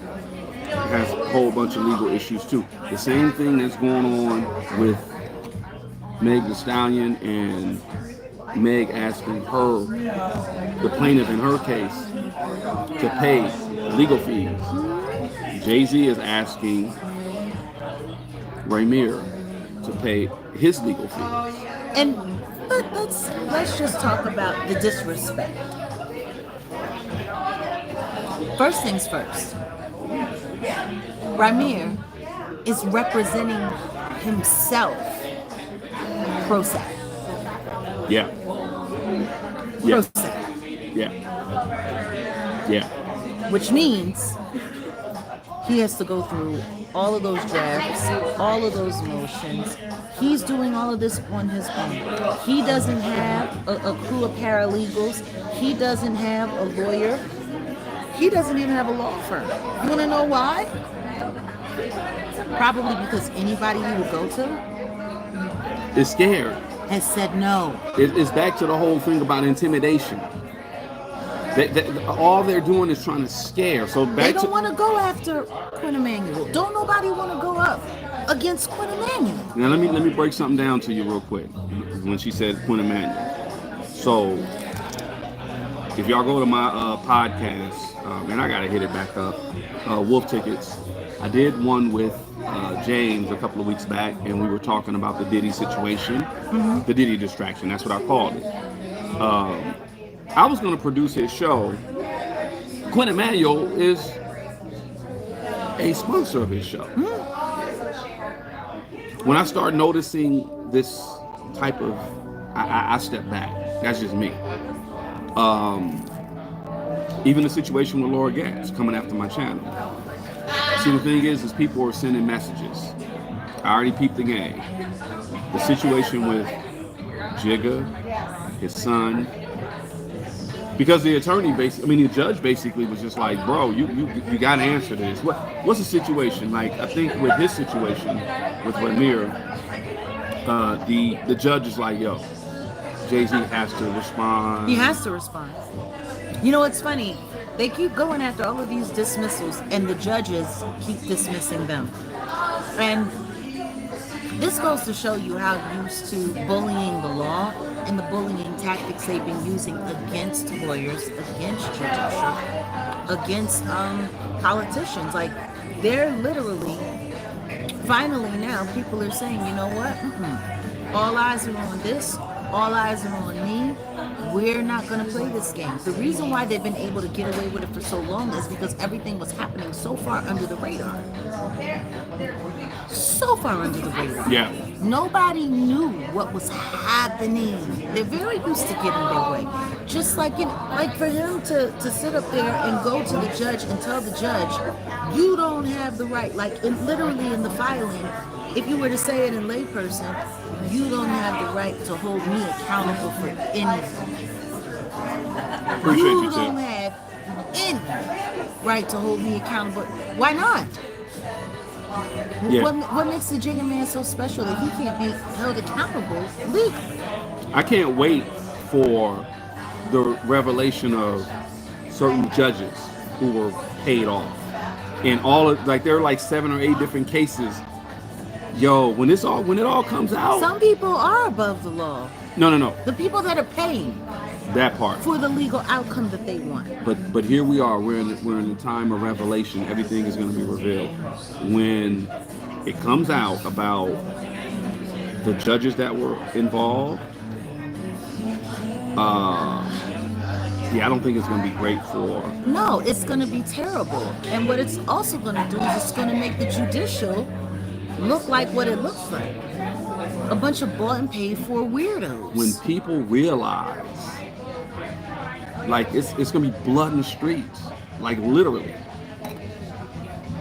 has a whole bunch of legal issues, too. The same thing that's going on with Meg Thee Stallion and Meg asking the plaintiff in her case, to pay legal fees. Jay-Z is asking Raymir to pay his legal fees. And let's just talk about the disrespect. First things first. Raymir is representing himself pro se. Yeah. Pro Yeah. se. Yeah. Yeah. Which means he has to go through all of those drafts, all of those motions. He's doing all of this on his own. He doesn't have a crew of paralegals. He doesn't have a lawyer. He doesn't even have a law firm. You want to know why? Probably because anybody he would go to Is scared. has said no. It's back to the whole thing about intimidation. All they're doing is trying to scare. So back They don't want to go after Quinn Emanuel. Don't nobody want to go up against Quinn Emanuel. Now let me break something down to you real quick. When she said Quinn Emanuel, so if y'all go to my podcast, and I gotta hit it back up, Wolf Tickets. I did one with James a couple of weeks back, and we were talking about the Diddy situation, the Diddy distraction. That's what I called it. I was going to produce his show. Quinn Emanuel is a sponsor of his show. When I start noticing this type of, I step back. That's just me. Even the situation with Laura Gatz coming after my channel. See, the thing is people are sending messages. I already peeped the game. The situation with Jigga, his son, because the the judge basically was just like, bro, you got to answer this. What's the situation? Like, I think with his situation with Raymir, the judge is like, yo, Jay-Z has to respond. He has to respond. You know what's funny? They keep going after all of these dismissals, and the judges keep dismissing them. And this goes to show you how used to bullying the law and the bullying tactics they've been using against lawyers, against judges, against politicians. Like, they're literally, finally now, people are saying, you know what? All eyes are on this. All eyes are on me. We're not going to play this game. The reason why they've been able to get away with it for so long is because everything was happening so far under the radar. So far under the radar. Yeah. Nobody knew what was happening. They're very used to getting their way. Just like, like for him to sit up there and go to the judge and tell the judge, you don't have the right, like literally in the filing, if you were to say it in layperson, you don't have the right to hold me accountable for anything. Appreciate you don't too. have any right to hold me accountable. Why not? Yeah. What makes the Jigga Man so special that he can't be held accountable legally? I can't wait for the revelation of certain judges who were paid off. And there are like 7 or 8 different cases. Yo, when it all comes out. Some people are above the law. No. The people that are paying That part. for the legal outcome that they want. But here we are. We're in the time of revelation. Everything is going to be revealed. When it comes out about the judges that were involved, I don't think it's going to be great for. No, it's going to be terrible. And what it's also going to do is it's going to make the judicial look like what it looks like. A bunch of bought and paid for weirdos. When people realize, like, it's gonna be blood in the streets, like literally.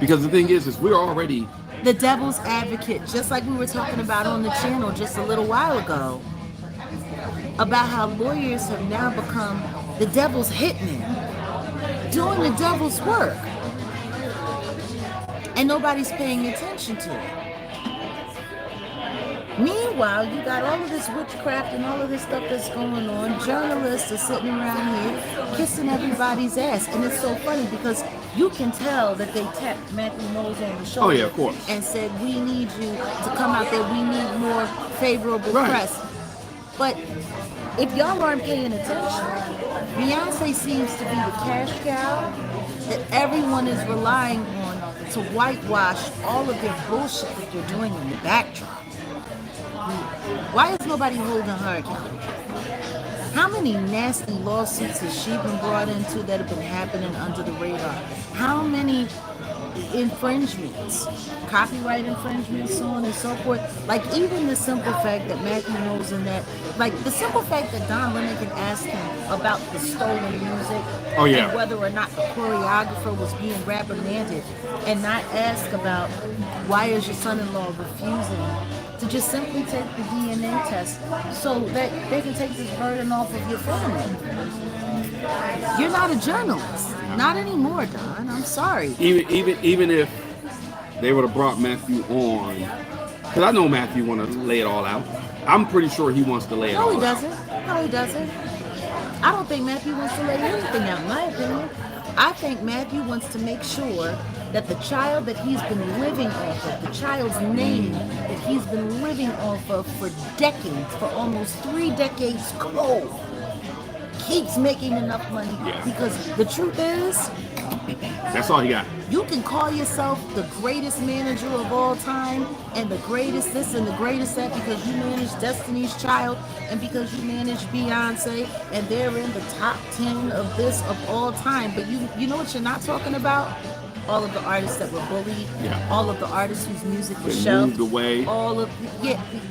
Because the thing is we're already the devil's advocate, just like we were talking about on the channel just a little while ago, about how lawyers have now become the devil's hitmen, doing the devil's work, and nobody's paying attention to it. Meanwhile, you got all of this witchcraft and all of this stuff that's going on. Journalists are sitting around here kissing everybody's ass. And it's so funny because you can tell that they tapped Matthew Knowles on the shoulder. Oh, yeah, of course. And said, we need you to come out there. We need more favorable Right. press. But if y'all aren't paying attention, Beyonce seems to be the cash cow that everyone is relying on to whitewash all of their bullshit that they're doing in the backdrop. Why is nobody holding her accountable? How many nasty lawsuits has she been brought into that have been happening under the radar? How many infringements, copyright infringements, so on and so forth? Like, even the simple fact that Matthew knows in that, like the simple fact that Don Lemon can ask him about the stolen music, Oh, yeah. and whether or not the choreographer was being reprimanded, and not ask about why is your son-in-law refusing to just simply take the DNA test so that they can take this burden off of your family. You're not a journalist. Not anymore, Don. I'm sorry. Even if they would have brought Matthew on, because I know Matthew want to lay it all out. I'm pretty sure he wants to lay it all No, he out. doesn't. No, he doesn't. I don't think Matthew wants to lay anything out, in my opinion. I think Matthew wants to make sure that the child that he's been living off of, the child's name that he's been living off of for decades, for almost 3 decades cold, keeps making enough money. Yeah. Because the truth is, That's all he got. you can call yourself the greatest manager of all time and the greatest this and the greatest that because you managed Destiny's Child and because you managed Beyonce and they're in the top 10 of this of all time. But you know what you're not talking about? All of the artists that were bullied, Yeah. all of the artists whose music was They shelved, moved away. all of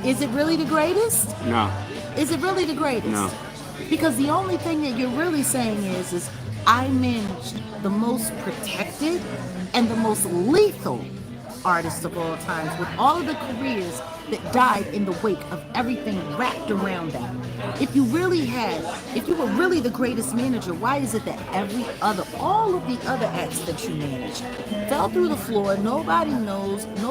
is it really the greatest? No. Is it really the greatest? No. Because the only thing that you're really saying is I managed the most protected and the most lethal artists of all times with all of the careers that died in the wake of everything wrapped around that. If you were really the greatest manager, why is it that all of the other acts that you managed fell through the floor, nobody knows, no,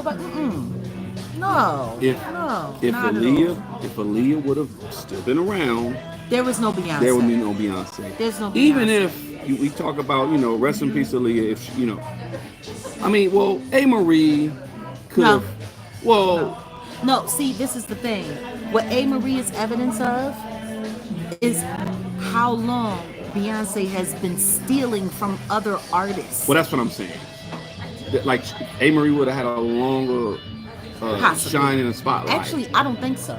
If not at all. Aaliyah would have still been around, There was no Beyonce. there would be no Beyonce. There's no Beyonce. Even if we talk about, rest in peace, Aaliyah. If A. Marie could No. have. Well, No, see, this is the thing. What A. Marie is evidence of is how long Beyonce has been stealing from other artists. well, that's what I'm saying. Like A. Marie would have had a longer Possibly. shine in the spotlight. Actually, I don't think so.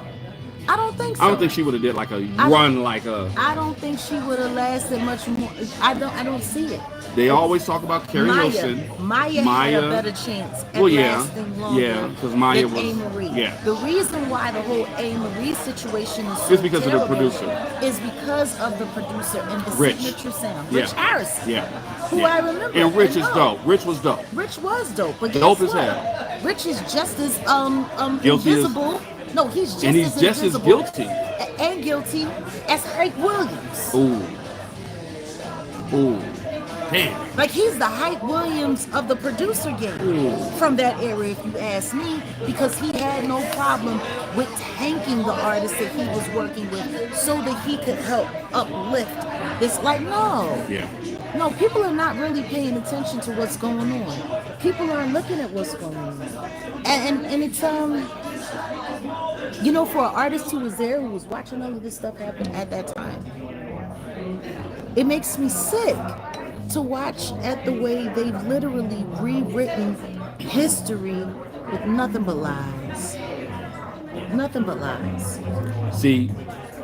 I don't think so. I don't think she would have did like a I run like a. I don't think she would have lasted much more. I don't see it. They always talk about Carrie Hilson. Maya had a better chance at lasting longer yeah, because Maya than was. A. Marie. Yeah. The reason why the whole A. Marie situation is so It's because of the terrible producer. is because of the producer and the Rich. signature sound. Yeah. Rich Harris. Yeah. Who yeah. I remember. And Rich is know. dope. Rich was dope. Rich was dope, but Dope guess as what? hell. Rich is just as Guilty as- invisible. No, he's just And he's as just as invisible guilty. and guilty as Hank Williams. Ooh. Damn. Like, he's the Hype Williams of the producer game from that era, if you ask me, because he had no problem with tanking the artist that he was working with so that he could help uplift this. Like, no. Yeah. No, people are not really paying attention to what's going on. People aren't looking at what's going on. And it's, for an artist who was there, who was watching all of this stuff happen at that time, it makes me sick to watch at the way they've literally rewritten history with nothing but lies. Nothing but lies. See,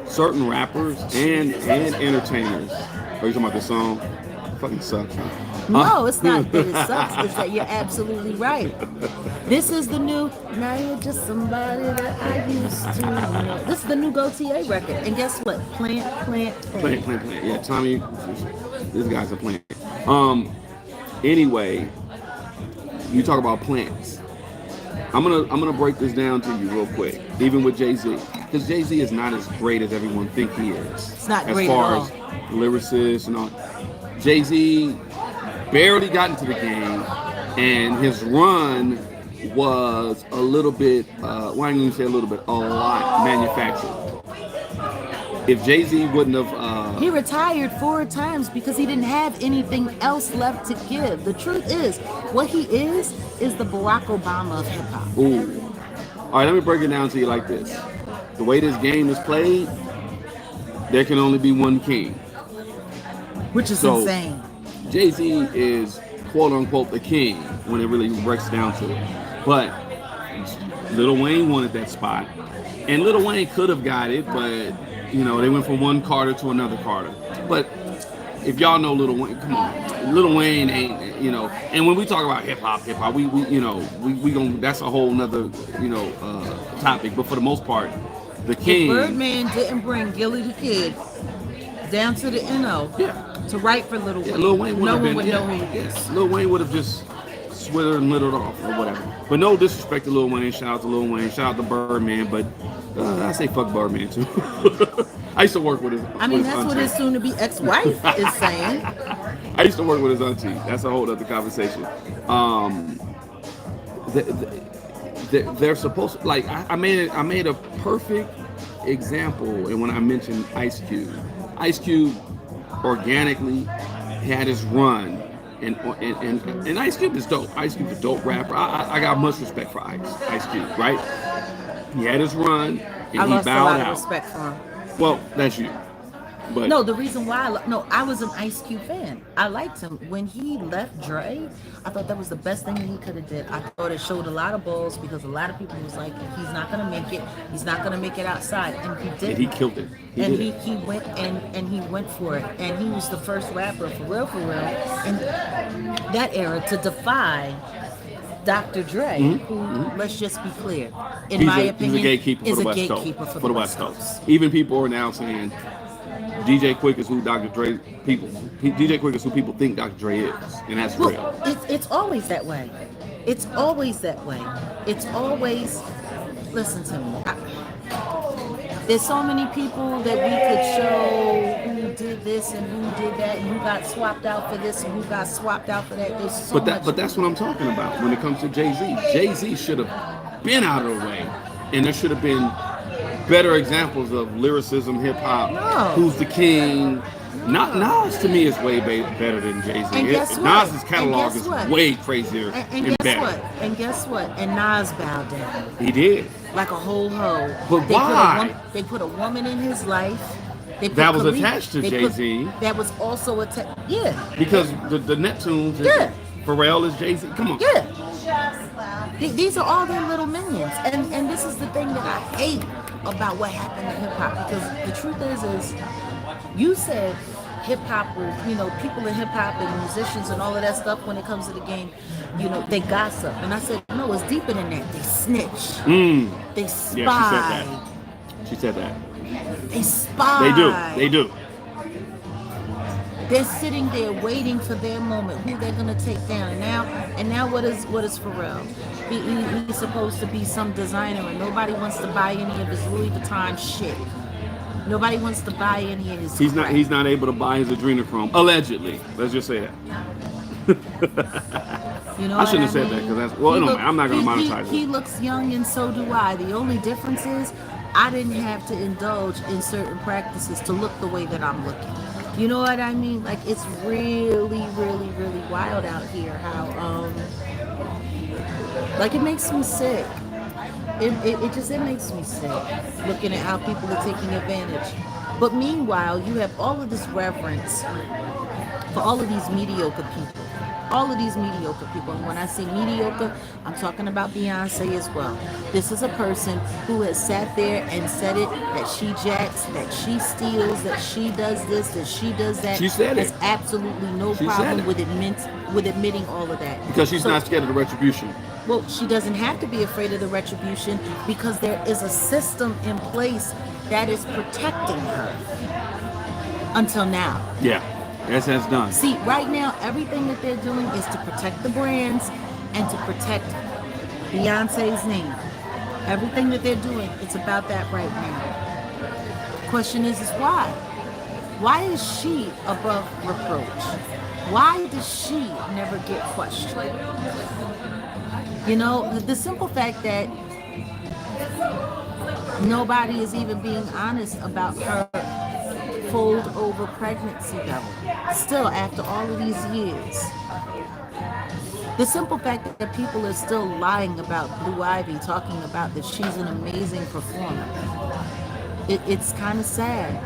certain rappers and entertainers. Are you talking about the song? It fucking sucks. Man. No, it's not that it sucks. It's that you're absolutely right. This is the new, now you're just somebody that I used to know. This is the new GoTA record. And guess what? Plant. Plant. Yeah, Tommy, this guy's a plant. Anyway, you talk about plants. I'm gonna break this down to you real quick. Even with Jay-Z, because Jay-Z is not as great as everyone think he is. It's not as great far at all. as lyricists and all. Jay-Z barely got into the game, and his run was a little bit. Why don't you say a little bit? A lot manufactured. If Jay-Z wouldn't have, He retired 4 times because he didn't have anything else left to give. The truth is, what he is the Barack Obama of hip hop. ooh. All right, let me break it down to you like this. The way this game is played, There can only be one king. which is So insane. Jay-Z is quote unquote the king when it really breaks down to it. But Lil Wayne wanted that spot. And Lil Wayne could have got it, but they went from one Carter to another Carter. But if y'all know Lil Wayne, come on. Lil Wayne ain't, and when we talk about hip hop, we going that's a whole nother, topic. But for the most part, the king. If Birdman didn't bring Gilly the Kid down to the NO to write for Lil Wayne, Lil Wayne no one been, would know who he is. Yes, Lil Wayne would have just swithered and littered off or whatever. But no disrespect to Lil Wayne. Shout out to Lil Wayne. Shout out to Birdman. But I say fuck Birdman too. I used to work with his. That's what his soon-to-be ex-wife is saying. I used to work with his auntie. That's a whole other conversation. They're supposed to, like, I made a perfect example, and when I mentioned Ice Cube organically had his run, and Ice Cube is dope. Ice Cube's a dope rapper. I got much respect for Ice Cube, right? He had his run, and I he lost bowed a lot out. of respect for him. Well, that's you. But No, the reason why I was an Ice Cube fan. I liked him. When he left Dre, I thought that was the best thing that he could have did. I thought it showed a lot of balls because a lot of people was like, he's not gonna make it. He's not gonna make it outside, and he did. And he killed it. He went and he went for it, and he was the first rapper for real, in that era to defy Dr. Dre, who, let's just be clear, in my opinion, he's a gatekeeper is for the a West gatekeeper Coast. for the West Coast. Even people are now saying DJ Quick is who Dr. Dre DJ Quick is who people think Dr. Dre is, and that's real. It's always that way. It's always that way. It's always. Listen to me. There's so many people that we could show who did this and who did that, and who got swapped out for this and who got swapped out for that. There's so much. But that's what I'm talking about when it comes to Jay-Z. Jay-Z should have been out of the way, and there should have been better examples of lyricism, hip hop. No. Who's the king? Nas to me is way better than Jay-Z. And guess what? Nas's catalog is way crazier and better. And guess what? And Nas bowed down. He did. Like a whole hoe. But why? They put a woman in his life. That was attached to Jay-Z. That was also attached. Yeah. Because the Neptunes. Pharrell is Jay-Z. Come on. Yeah. These are all their little minions. And this is the thing that I hate about what happened in hip hop. Because the truth is you said hip hop will, people in hip hop and musicians and all of that stuff when it comes to the game, they gossip. And I said, no, it's deeper than that. They snitch. They spy. Yeah, she said that. They spy. They do. They're sitting there waiting for their moment, who they're gonna take down. And now what is Pharrell? He's supposed to be some designer, and nobody wants to buy any of his Louis Vuitton shit. Nobody wants to buy any of his. He's not able to buy his adrenochrome, allegedly. Let's just say that. I shouldn't have said that because that's I'm not gonna monetize it. He looks young, and so do I. The only difference is I didn't have to indulge in certain practices to look the way that I'm looking. You know what I mean? Like, it's really, really, really wild out here how it makes me sick. It makes me sick looking at how people are taking advantage. But meanwhile, you have all of this reverence for all of these mediocre people. And when I say mediocre, I'm talking about Beyonce as well. This is a person who has sat there and said it, that she jacks, that she steals, that she does this, that she does that. She said There's it. absolutely no problem with admitting all of that. Because she's not scared of the retribution. Well, she doesn't have to be afraid of the retribution because there is a system in place that is protecting her until now. Yeah. Yes, that's done. See, right now, everything that they're doing is to protect the brands and to protect Beyonce's name. Everything that they're doing, it's about that right now. The question is why? Why is she above reproach? Why does she never get questioned? The simple fact that nobody is even being honest about her fold over pregnancy level. Still, after all of these years, the simple fact that people are still lying about Blue Ivy, talking about that she's an amazing performer, it's kind of sad.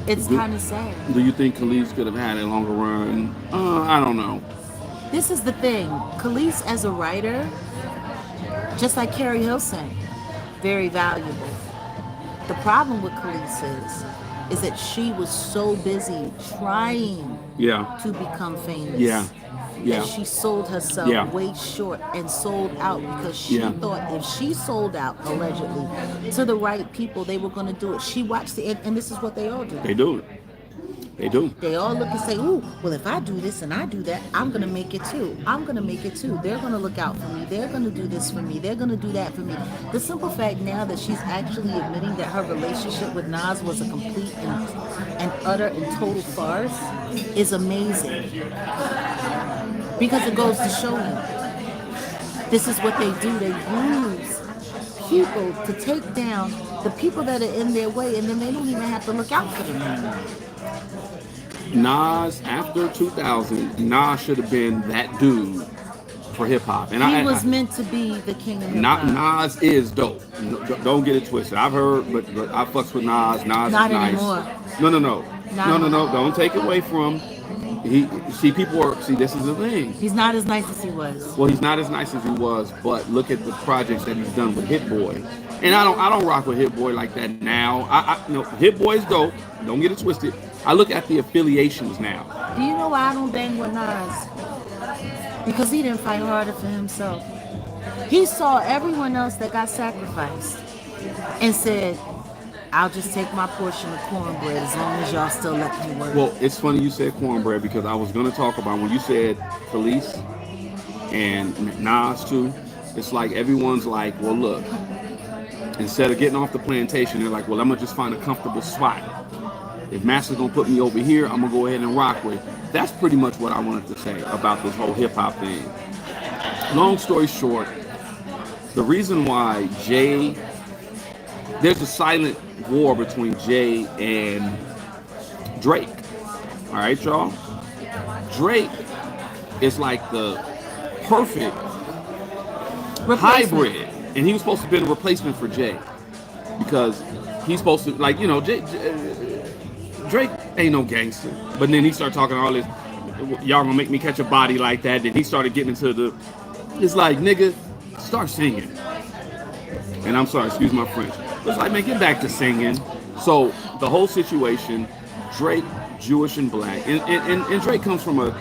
It's kind of sad. Do you think Khalees could have had a longer run? I don't know. This is the thing. Khalees as a writer, just like Carrie Hilson, very valuable. The problem with Khalees is that she was so busy trying Yeah. to become famous. Yeah. Yeah. That she sold herself Yeah. way short and sold out because she Yeah. thought if she sold out allegedly to the right people, they were going to do it. She watched the and this is what they all do. They do it. They do. They all look and say, "Ooh, well, if I do this and I do that, I'm gonna make it too. I'm gonna make it too. They're gonna look out for me. They're gonna do this for me. They're gonna do that for me." The simple fact now that she's actually admitting that her relationship with Nas was a complete and utter and total farce is amazing. Because it goes to show you, this is what they do. They use people to take down the people that are in their way, and then they don't even have to look out for them anymore. Nas, after 2000, Nas should have been that dude for hip hop. And He was meant to be the king of hip hop. Nas is dope. Don't get it twisted. I've heard, but I fucks with Nas. Nas Not is nice. anymore. No. Don't take it away from. This is the thing. He's not as nice as he was. Well, he's not as nice as he was, but look at the projects that he's done with Hit Boy. And I don't rock with Hit Boy like that now. Hit Boy is dope. Don't get it twisted. I look at the affiliations now. Do you know why I don't bang with Nas? Because he didn't fight harder for himself. He saw everyone else that got sacrificed and said, "I'll just take my portion of cornbread as long as y'all still let me work." Well, it's funny you said cornbread because I was going to talk about when you said Khalees and Nas too. It's like everyone's like, well, look, instead of getting off the plantation, they're like, well, I'm going to just find a comfortable spot. If Master's going to put me over here, I'm going to go ahead and rock with. That's pretty much what I wanted to say about this whole hip-hop thing. Long story short, the reason why there's a silent war between Jay and Drake. All right, y'all? Drake is like the perfect hybrid. And he was supposed to be a replacement for Jay. Because he's supposed to, Drake ain't no gangster. But then he started talking all this, y'all gonna make me catch a body like that. Then he started getting into it's like, nigga, start singing. And I'm sorry, excuse my French. It's like, man, get back to singing. So the whole situation, Drake, Jewish and black. And Drake comes from a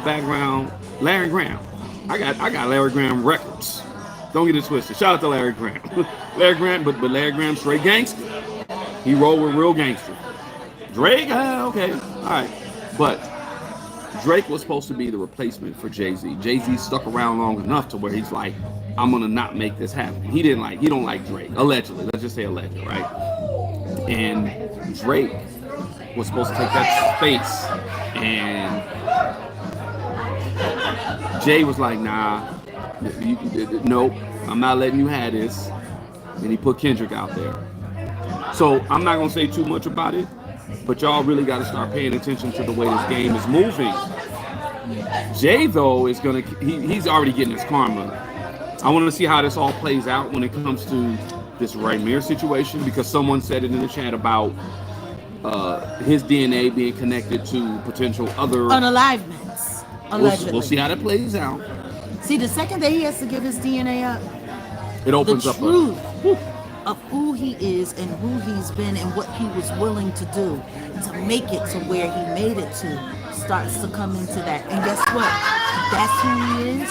background, Larry Graham. I got Larry Graham records. Don't get it twisted. Shout out to Larry Graham. Larry Graham, but Larry Graham straight gangster. He rolled with real gangster. Drake, okay, all right. But Drake was supposed to be the replacement for Jay-Z. Jay-Z stuck around long enough to where he's like, I'm gonna not make this happen. He don't like Drake, allegedly. Let's just say allegedly, right? And Drake was supposed to take that space, and Jay was like, nah, nope, I'm not letting you have this. And he put Kendrick out there. So I'm not gonna say too much about it, but y'all really got to start paying attention to the way this game is moving. Jay, though, is he's already getting his karma. I want to see how this all plays out when it comes to this Raymir situation, because someone said it in the chat about his DNA being connected to potential other unalivements. Allegedly. We'll see how that plays out. See, the second that he has to give his DNA up, it opens the truth of who he is and who he's been and what he was willing to do to make it to where he made it to starts to come into that. And guess what? That's who he is.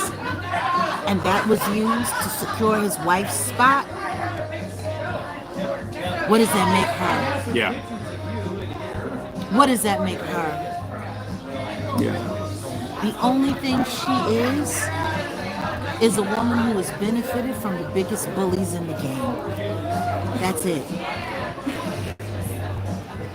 And that was used to secure his wife's spot. What does that make her? Yeah. What does that make her? Yeah. The only thing she is a woman who has benefited from the biggest bullies in the game. That's it.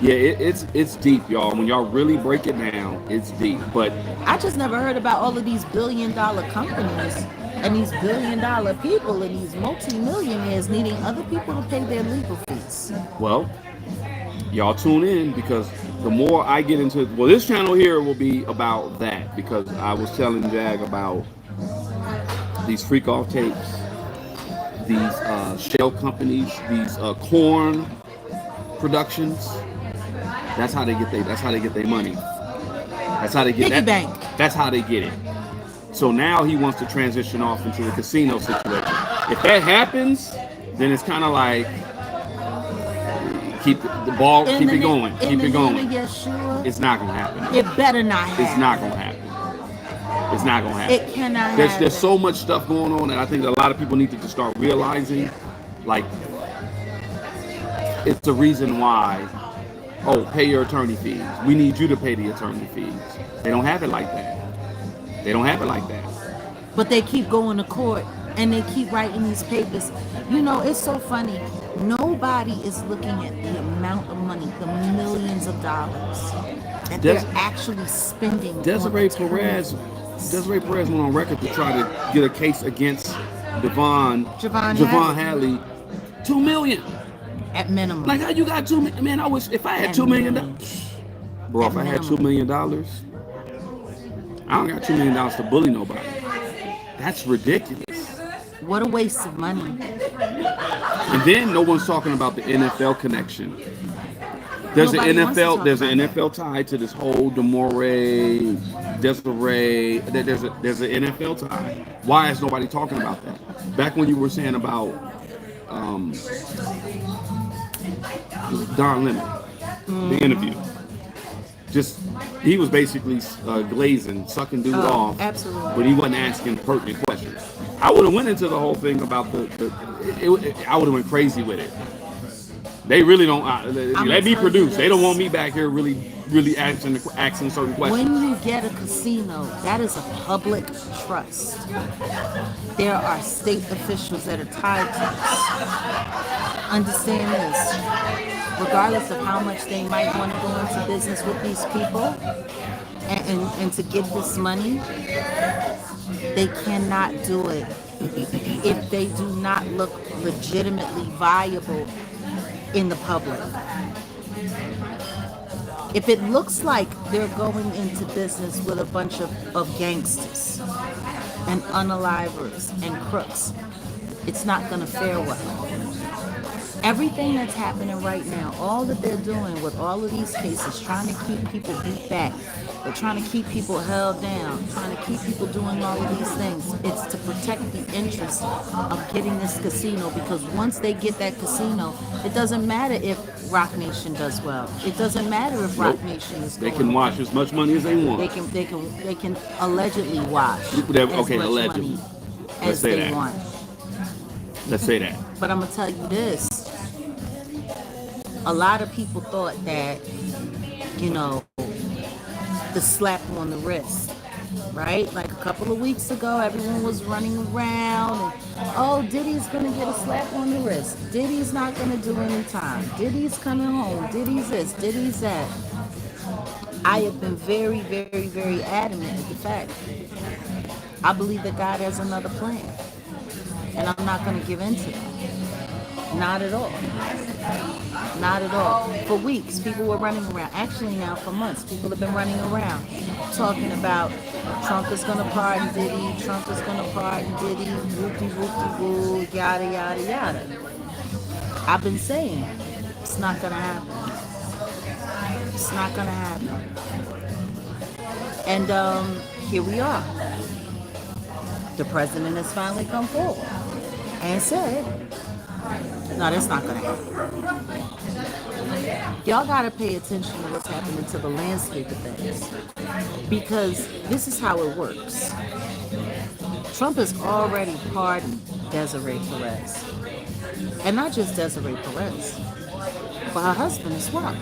Yeah, it's deep, y'all. When y'all really break it down, it's deep. But I just never heard about all of these billion-dollar companies and these billion-dollar people and these multi-millionaires needing other people to pay their legal fees. Well, y'all tune in, because the more I get into this channel here will be about that, because I was telling Jag about these freak off tapes, these shell companies, these corn productions. That's how they get their money. That's how they get Piggy that. bank. That's how they get it. So now he wants to transition off into the casino situation. If that happens, then it's kind of like keep the ball, keep it going, keep it going. It's not gonna happen. It better not happen. It's not gonna happen. It's not gonna happen. It cannot happen. There's so much stuff going on that I think that a lot of people need to start realizing. Like, it's the reason why. Oh, pay your attorney fees. We need you to pay the attorney fees. They don't have it like that. They don't have it like that. But they keep going to court and they keep writing these papers. You know, it's so funny. Nobody is looking at the amount of money, the millions of dollars that they're actually spending. Desiree Perez went on record to try to get a case against Javon Hadley. $2 million. At minimum. Like, how you got $2 million? Man, I wish if I had $2 million. Bro, if I had $2 million, I don't got $2 million to bully nobody. That's ridiculous. What a waste of money. And then no one's talking about the NFL connection. There's an NFL tie to this whole Desiree. There's an NFL tie. Why is nobody talking about that? Back when you were saying about Don Lemon, the interview. Just, he was basically glazing, sucking dude off. Absolutely. But he wasn't asking pertinent questions. I would have went into the whole thing about I would have went crazy with it. They really don't, let me produce. They don't want me back here really asking certain questions. When you get a casino, that is a public trust. There are state officials that are tied to this. Understand this. Regardless of how much they might want to go into business with these people and to get this money, they cannot do it if they do not look legitimately viable in the public. If it looks like they're going into business with a bunch of gangsters and unalivers and crooks, it's not going to fare well. Everything that's happening right now, all that they're doing with all of these cases, trying to keep people beat back, they're trying to keep people held down, trying to keep people doing all of these things. It's to protect the interest of getting this casino, because once they get that casino, it doesn't matter if Rock Nation does well. It doesn't matter if Rock Nation is going. They can wash as much money as they want. They can allegedly wash allegedly. Money as they want. Let's say that. But I'm gonna tell you this. A lot of people thought that, you know, the slap on the wrist, right? Like a couple of weeks ago, everyone was running around and, oh, Diddy's gonna get a slap on the wrist. Diddy's not gonna do any time. Diddy's coming home. Diddy's this, Diddy's that. I have been very, very, very adamant with the fact I believe that God has another plan. And I'm not gonna give in to that. Not at all. Not at all. For weeks, people were running around. Actually, now for months, people have been running around talking about Trump is going to pardon Diddy, Trump is going to pardon Diddy, whoopty-whoopty-woo, yada, yada, yada. I've been saying it's not going to happen. It's not going to happen. And here we are. The president has finally come forward and said, no, that's not going to happen. Y'all got to pay attention to what's happening to the landscape of things, because this is how it works. Trump has already pardoned Desiree Perez. And not just Desiree Perez, but her husband as well.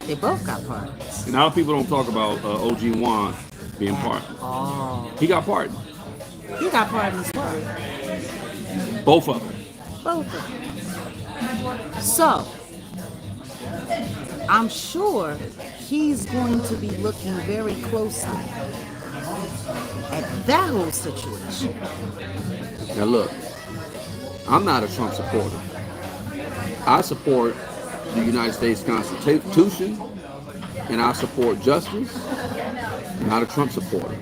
They both got pardons. And a lot of people don't talk about OG Juan being pardoned. Oh. He got pardoned. He got pardoned as well. Both of them. Both of them. So, I'm sure he's going to be looking very closely at that whole situation. Now look, I'm not a Trump supporter. I support the United States Constitution, and I support justice. I'm not a Trump supporter.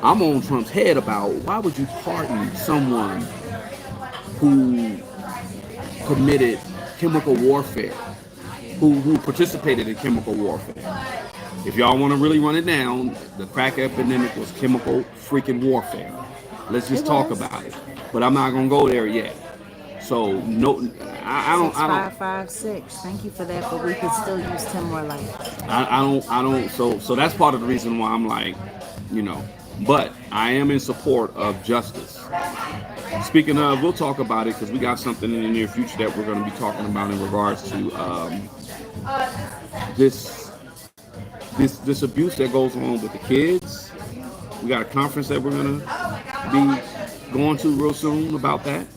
I'm on Trump's head about why would you pardon someone who committed chemical warfare who participated in chemical warfare. If y'all want to really run it down, the crack epidemic was chemical freaking warfare. Let's just talk about it. But I'm not gonna go there yet. So no, I don't. 6556. Thank you for that, but we could still use 10 more lights. I don't. So that's part of the reason why I'm like, you know. But I am in support of justice. Speaking of, we'll talk about it because we got something in the near future that we're going to be talking about in regards to this abuse that goes on with the kids. We got a conference that we're going to be going to real soon about that.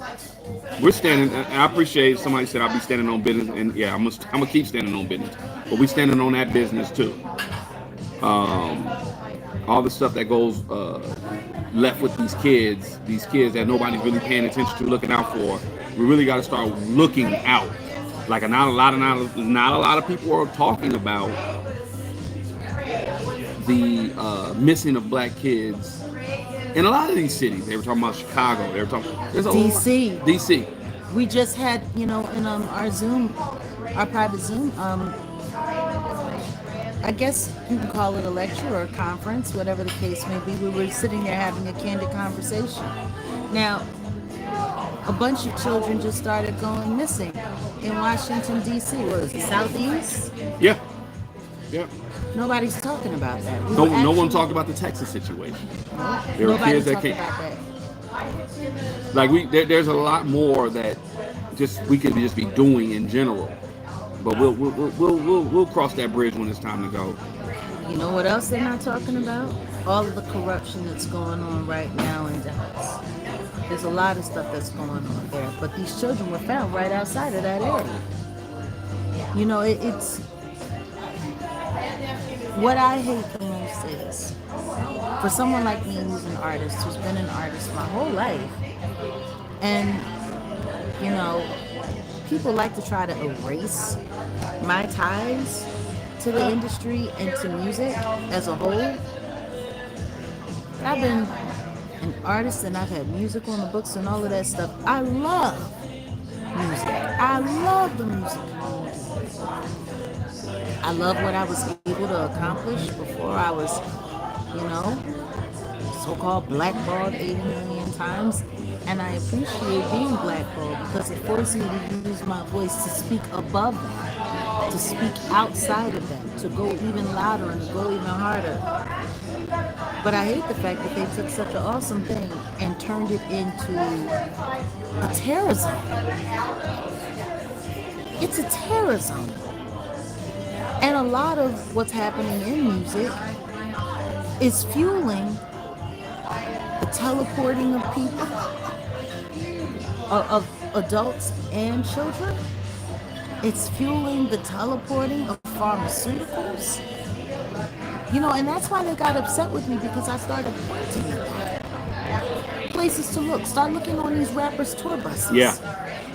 We're standing. I appreciate somebody said I'll be standing on business, and yeah, I'm gonna keep standing on business. But we standing on that business too. All the stuff that goes left with these kids that nobody's really paying attention to, looking out for. We really got to start looking out. Like not a lot of people are talking about the missing of black kids in a lot of these cities. They were talking about Chicago. They were talking DC. DC. We just had, in our private Zoom, I guess you can call it a lecture or a conference, whatever the case may be. We were sitting there having a candid conversation. Now, a bunch of children just started going missing in Washington, D.C. What is it, Southeast? Yeah. Nobody's talking about that. No one talked about the Texas situation. There were kids that came. Like there's a lot more that we could just be doing in general. But we'll cross that bridge when it's time to go. You know what else they're not talking about? All of the corruption that's going on right now in Dallas. There's a lot of stuff that's going on there. But these children were found right outside of that area. It's... What I hate the most is, for someone like me who's an artist, who's been an artist my whole life, and, people like to try to erase my ties to the industry and to music as a whole. I've been an artist and I've had music on the books and all of that stuff. I love music. I love the music. I love what I was able to accomplish before I was, so-called blackballed 80 million times. And I appreciate being blackballed because it forced me to use my voice to speak above that, to speak outside of that, to go even louder and to go even harder. But I hate the fact that they took such an awesome thing and turned it into a terror zone. It's a terror zone. And a lot of what's happening in music is fueling the teleporting of people, of adults and children. It's fueling the teleporting of pharmaceuticals. And that's why they got upset with me, because I started pointing at places to look. Start looking on these rappers' tour buses. Yeah.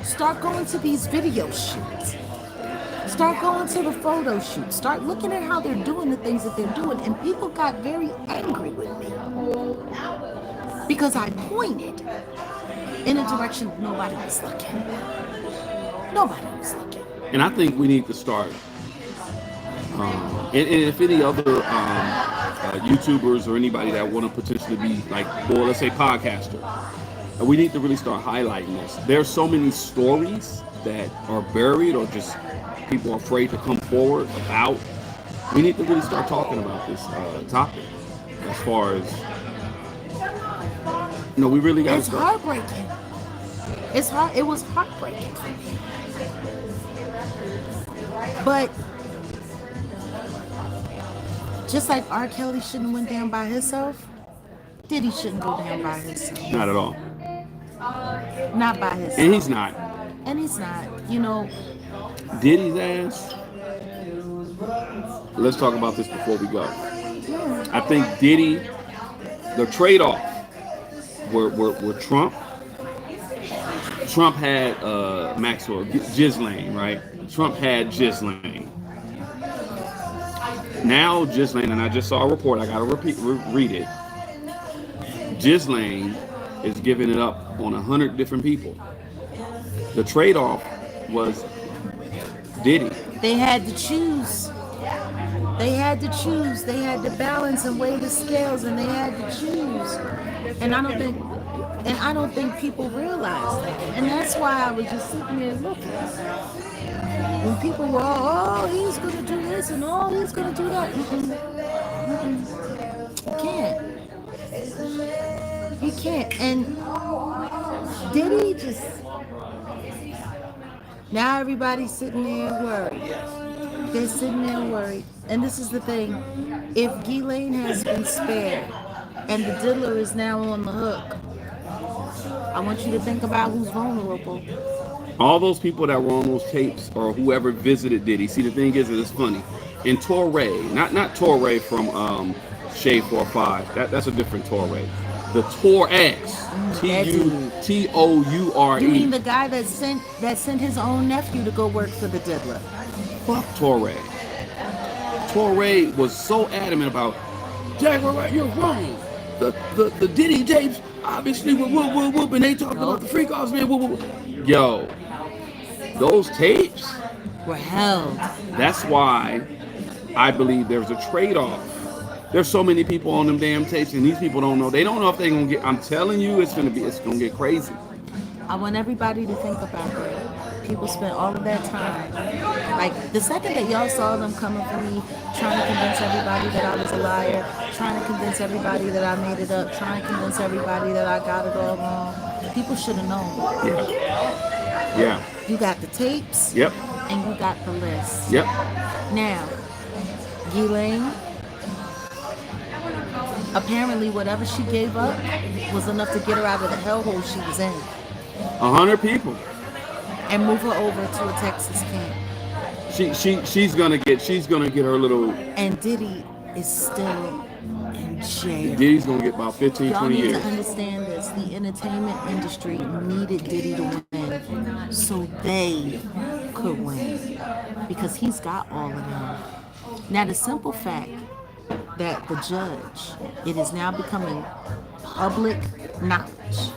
Start going to these video shoots. Start going to the photo shoot. Start looking at how they're doing the things that they're doing. And people got very angry with me because I pointed in a direction nobody was looking. Nobody was looking. And I think we need to start. And if any other YouTubers or anybody that want to potentially be let's say podcaster, we need to really start highlighting this. There's so many stories that are buried or just people are afraid to come forward about. We need to really start talking about this topic as far as, we really got to It's heartbreaking. It's hard. It was heartbreaking. But just like R. Kelly shouldn't went down by himself, Diddy shouldn't go down by himself. Not at all. Not by himself. And he's not. Diddy's ass. Let's talk about this before we go. I think Diddy, the trade-off were Trump had Maxwell, Ghislaine, right? Trump had Ghislaine. Now Ghislaine, and I just saw a report, I gotta read it. Ghislaine is giving it up on 100 different people. The trade-off was Diddy. They had to choose. They had to choose. They had to balance and weigh the scales, and they had to choose. And I don't think people realize that. And that's why I was just sitting there looking. When people were, oh, he's gonna do this and oh, he's gonna do that. You can't. You can't. And did he just? Now everybody's sitting there worried. They're sitting there worried. And this is the thing. If Ghislaine has been spared and the diddler is now on the hook, I want you to think about who's vulnerable. All those people that were on those tapes or whoever visited Diddy. See, the thing is, it's funny. In Torre, not Torre from Shade 4-5. That's a different Torre. The Torres. Toure. You mean the guy that sent his own nephew to go work for the diddler? Fuck Torre. Torre was so adamant about, Jack, you're wrong. The Diddy tapes obviously were whoop, and they talked about the freak offs, man. Whoop. Yo, those tapes were held. That's why I believe there's a trade-off. There's so many people on them damn tapes, and these people don't know. They don't know if they're gonna get. I'm telling you, it's gonna get crazy. I want everybody to think about that. People spent all of that time. Like the second that y'all saw them coming for me, trying to convince everybody that I was a liar, trying to convince everybody that I made it up, trying to convince everybody that I got it all wrong. People should have known. Yeah. You got the tapes. Yep. And you got the list. Yep. Now, Ghislaine, apparently whatever she gave up was enough to get her out of the hellhole she was in. 100 people. And move her over to a Texas camp. She's gonna get her little. And Diddy is still in jail. Diddy's gonna get about 15, Y'all 20 need years. to understand this. The entertainment industry needed Diddy to win so they could win. Because he's got all of them. Now the simple fact that the judge, it is now becoming public knowledge,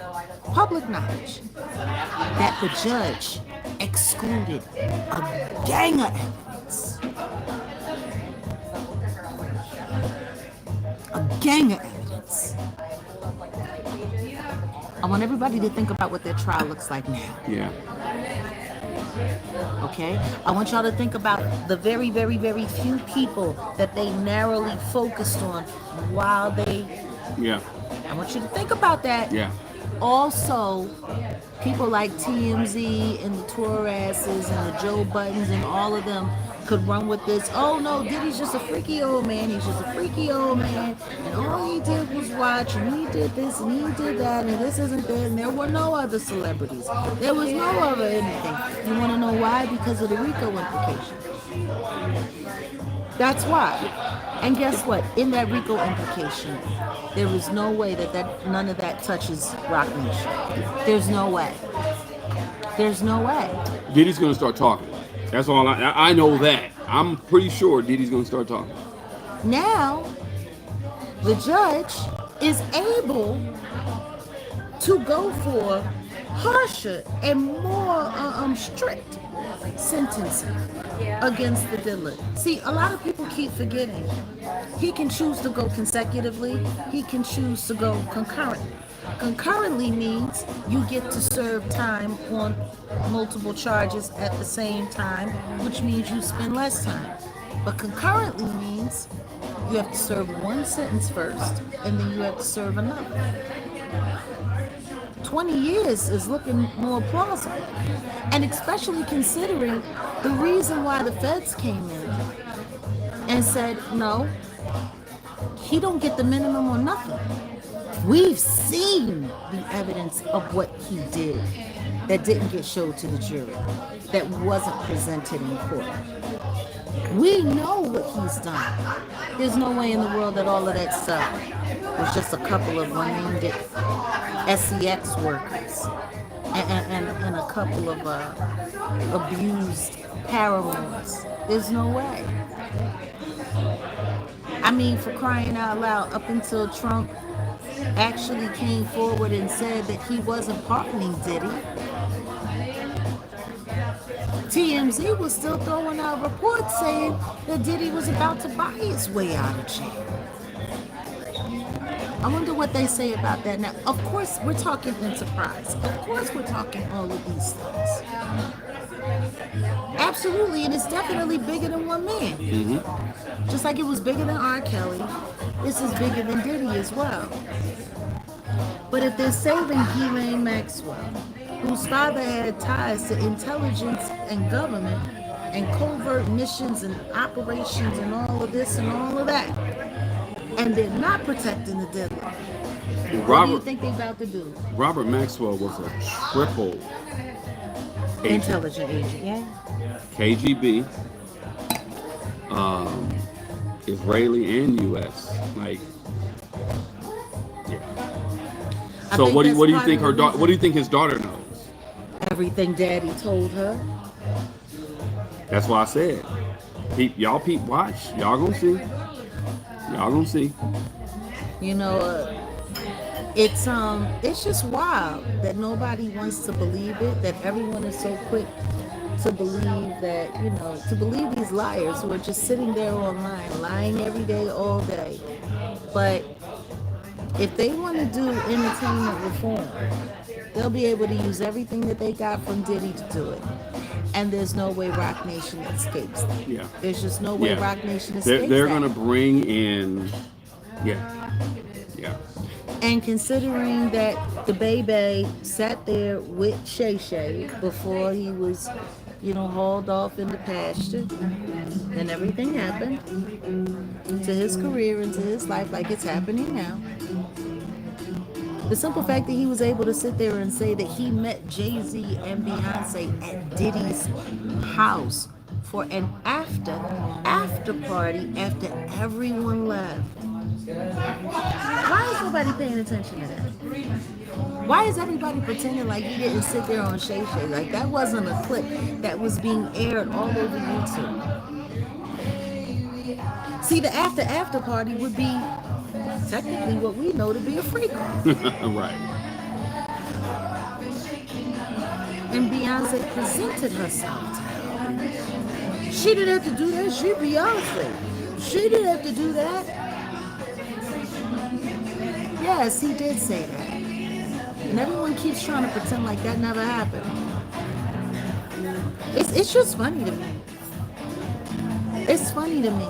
that the judge excluded a gang of evidence. I want everybody to think about what their trial looks like now. Yeah. Okay? I want y'all to think about the very, very, very few people that they narrowly focused on while they... Yeah. I want you to think about that. Yeah. Also, people like TMZ and the Torres and the Joe Buttons and all of them could run with this. Oh no, Diddy's just a freaky old man. He's just a freaky old man. And all he did was watch, and he did this, and he did that, and this isn't that. And there were no other celebrities. There was no other anything. You want to know why? Because of the RICO implications. That's why. And guess what? In that RICO implication, there is no way that none of that touches Roc Nation. There's no way. There's no way. Diddy's gonna start talking. That's all I know that. I'm pretty sure Diddy's gonna start talking. Now, the judge is able to go for harsher and more strict sentencing against the diddler. See, a lot of people keep forgetting. He can choose to go consecutively. He can choose to go concurrently. Concurrently means you get to serve time on multiple charges at the same time, which means you spend less time. But concurrently means you have to serve one sentence first, and then you have to serve another. 20 years is looking more plausible. And especially considering the reason why the feds came in and said, no, he don't get the minimum or nothing. We've seen the evidence of what he did that didn't get showed to the jury, that wasn't presented in court. We know what he's done. There's no way in the world that all of that stuff was just a couple of unnamed SEX workers and a couple of abused paramours. There's no way. I mean, for crying out loud, up until Trump actually came forward and said that he wasn't pardoning Diddy. TMZ was still throwing out reports saying that Diddy was about to buy his way out of jail. I wonder what they say about that now. Of course, we're talking enterprise. Of course, we're talking all of these things. Absolutely, and it's definitely bigger than one man. Mm-hmm. Just like it was bigger than R. Kelly, this is bigger than Diddy as well. But if they're saving Ghislaine Maxwell, whose father had ties to intelligence and government and covert missions and operations and all of this and all of that, and they're not protecting the deadly, what do you think they're about to do? Robert Maxwell was a triple agent. Intelligent agent, yeah. KGB, Israeli and U.S. Like, yeah. So what do you think her daughter? What do you think his daughter knows? Everything Daddy told her. That's why I said, y'all watch. Y'all gonna see. Y'all gonna see. You know, it's just wild that nobody wants to believe it. That everyone is so quick to believe that, to believe these liars who are just sitting there online, lying every day, all day. But if they want to do entertainment reform, they'll be able to use everything that they got from Diddy to do it. And there's no way Rock Nation escapes that. Yeah. There's just no way Rock Nation escapes they're that. going to bring in, yeah. And considering that the baby sat there with Shay Shay before he was, hauled off in the pasture, and everything happened to his career and to his life like it's happening now. The simple fact that he was able to sit there and say that he met Jay-Z and Beyonce at Diddy's house for an after party after everyone left. Why is nobody paying attention to that? Why is everybody pretending like he didn't sit there on Shay Shay? Like that wasn't a clip that was being aired all over YouTube. See, the after party would be technically what we know to be a freak off. Right. And Beyonce presented herself to him. She didn't have to do that. She Beyonce. She didn't have to do that. Yes, he did say that. And everyone keeps trying to pretend like that never happened. It's just funny to me. It's funny to me.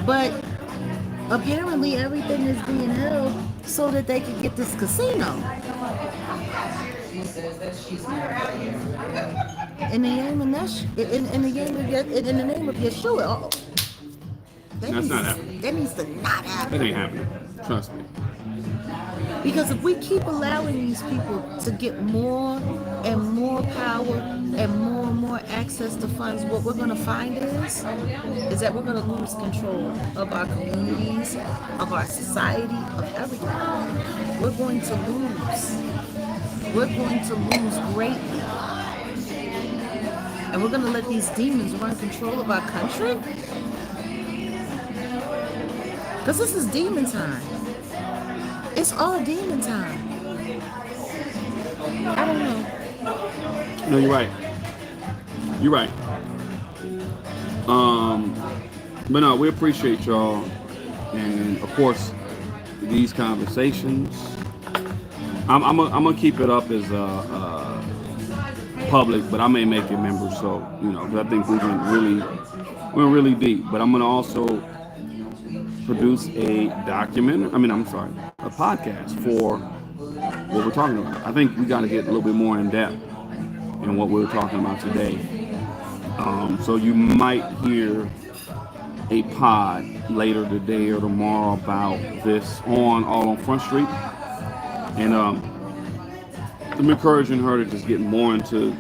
But apparently everything is being held so that they can get this casino. In the name of Yeshua. Oh, That's not happening. That needs to not happen. That ain't happening. Trust me. Because if we keep allowing these people to get more and more power and more access to funds, what we're going to find is that we're going to lose control of our communities, of our society, of everything. We're going to lose. We're going to lose greatly. And we're going to let these demons run control of our country? Because this is demon time. It's all demon time. I don't know. No, you're right. You're right. But no, we appreciate y'all. And of course, these conversations, I'm gonna keep it up as public, but I may make it members. So, because I think we're really deep. But I'm gonna also produce a podcast for what we're talking about. I think we got to get a little bit more in depth in what we're talking about today. So you might hear a pod later today or tomorrow about this all on Front Street. And I'm encouraging her to just get more into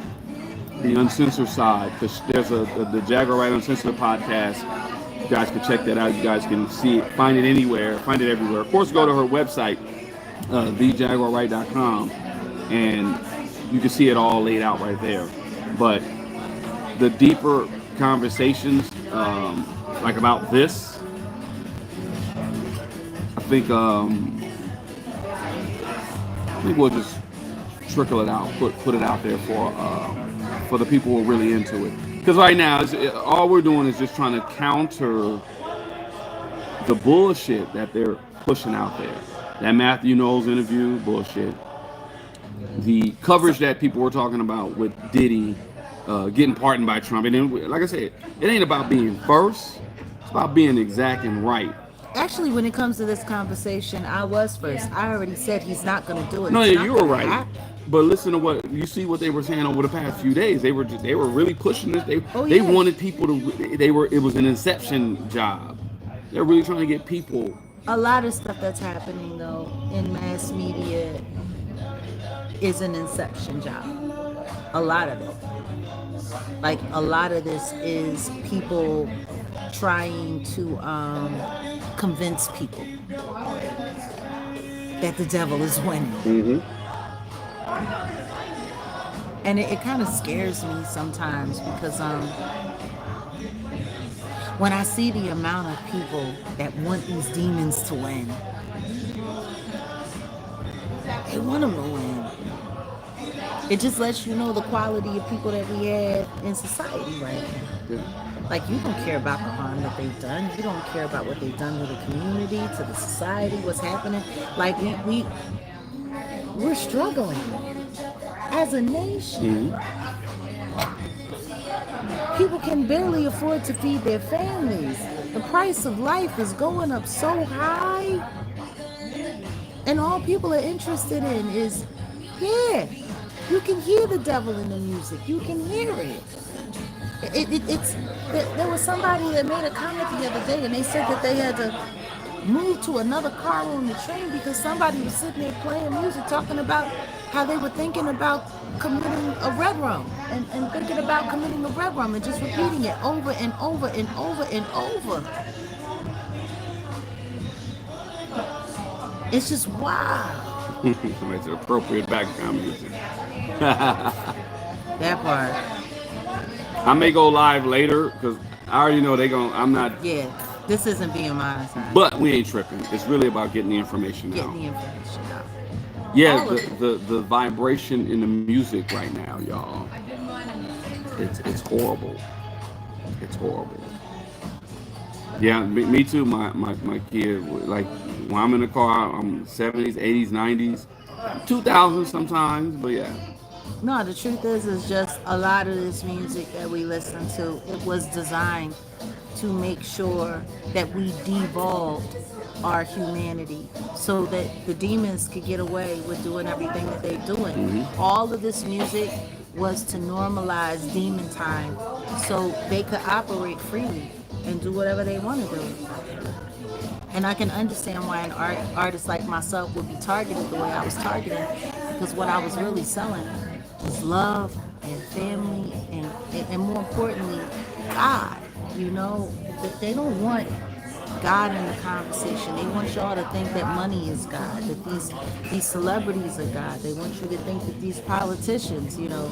the uncensored side, because there's the Jaguar Right Uncensored podcast. You guys can check that out. You guys can see it, find it anywhere, find it everywhere. Of course, go to her website, thejaguarright.com, and you can see it all laid out right there. But the deeper conversations, like about this, I think we'll just trickle it out, put it out there for the people who are really into it. Because right now, all we're doing is just trying to counter the bullshit that they're pushing out there. That Matthew Knowles interview, bullshit. The coverage that people were talking about with Diddy getting pardoned by Trump. And then, like I said, it ain't about being first. It's about being exact and right. Actually, when it comes to this conversation, I was first. I already said he's not going to do it. No, It's yeah, not you were gonna right. happen. But listen to what you see. What they were saying over the past few days, they were really pushing this. They yeah. wanted people to. It was an inception job. They're really trying to get people. A lot of stuff that's happening though in mass media is an inception job. A lot of it. Like a lot of this is people trying to convince people that the devil is winning. Mm-hmm. And it kind of scares me sometimes because when I see the amount of people that want these demons to win, they want them to win. It just lets you know the quality of people that we have in society right now. Yeah. Like, you don't care about the harm that they've done. You don't care about what they've done to the community, to the society, what's happening. Like, we're struggling as a nation. Mm-hmm. People can barely afford to feed their families. The price of life is going up so high. And all people are interested in is, yeah, you can hear the devil in the music. You can hear it. There was somebody that made a comment the other day, and they said that they had to move to another car on the train because somebody was sitting there playing music, talking about how they were thinking about committing a red rum and thinking about committing a red rum and just repeating it over and over and over and over. It's just wow. It's appropriate background music. That part. I may go live later because I already know I'm not. Yeah, this isn't being monetized. But we ain't tripping. It's really about getting the information out. Getting the information out. Yeah, the vibration in the music right now, y'all. It's horrible. It's horrible. Yeah, me too. My kid, like when I'm in the car, I'm 70s, 80s, 90s, 2000s sometimes, but yeah. No, the truth is just a lot of this music that we listen to, it was designed to make sure that we devolved our humanity so that the demons could get away with doing everything that they're doing. Mm-hmm. All of this music was to normalize demon time so they could operate freely and do whatever they want to do. And I can understand why an artist like myself would be targeted the way I was targeted, because what I was really selling was love and family and more importantly, God. You know, they don't want God in the conversation. They want y'all to think that money is God, that these celebrities are God. They want you to think that these politicians, you know.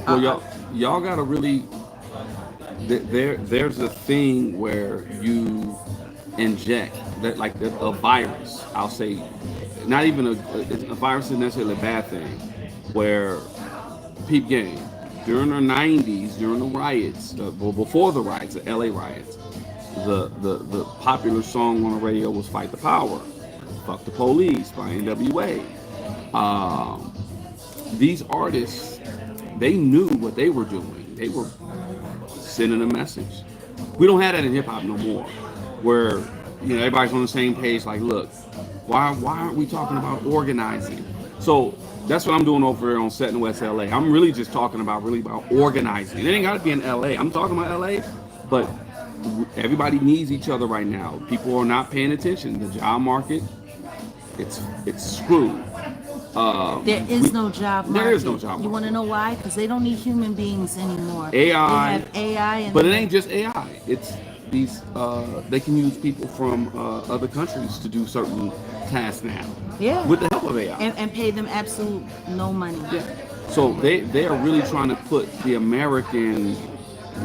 Well, y'all gotta really. There's a thing where you inject that, like a virus. I'll say, not even a virus isn't necessarily a bad thing. Where peep game during the 90s, during the riots, before the riots, the LA riots, the popular song on the radio was "Fight the Power," "Fuck the Police" by NWA. These artists, they knew what they were doing. They were sending a message. We don't have that in hip hop no more, where everybody's on the same page. Like, look, why aren't we talking about organizing? So that's what I'm doing over there on Set in West LA. I'm really just talking about organizing. It ain't got to be in LA. I'm talking about LA, but everybody needs each other right now. People are not paying attention. The job market, it's screwed. There is no job market. There is no job market. You want to know why? Because they don't need human beings anymore. AI. They have AI. But it ain't just AI. It's these. They can use people from other countries to do certain tasks now. Yeah. With the help of AI. And pay them absolute no money. Yeah. So they are really trying to put the American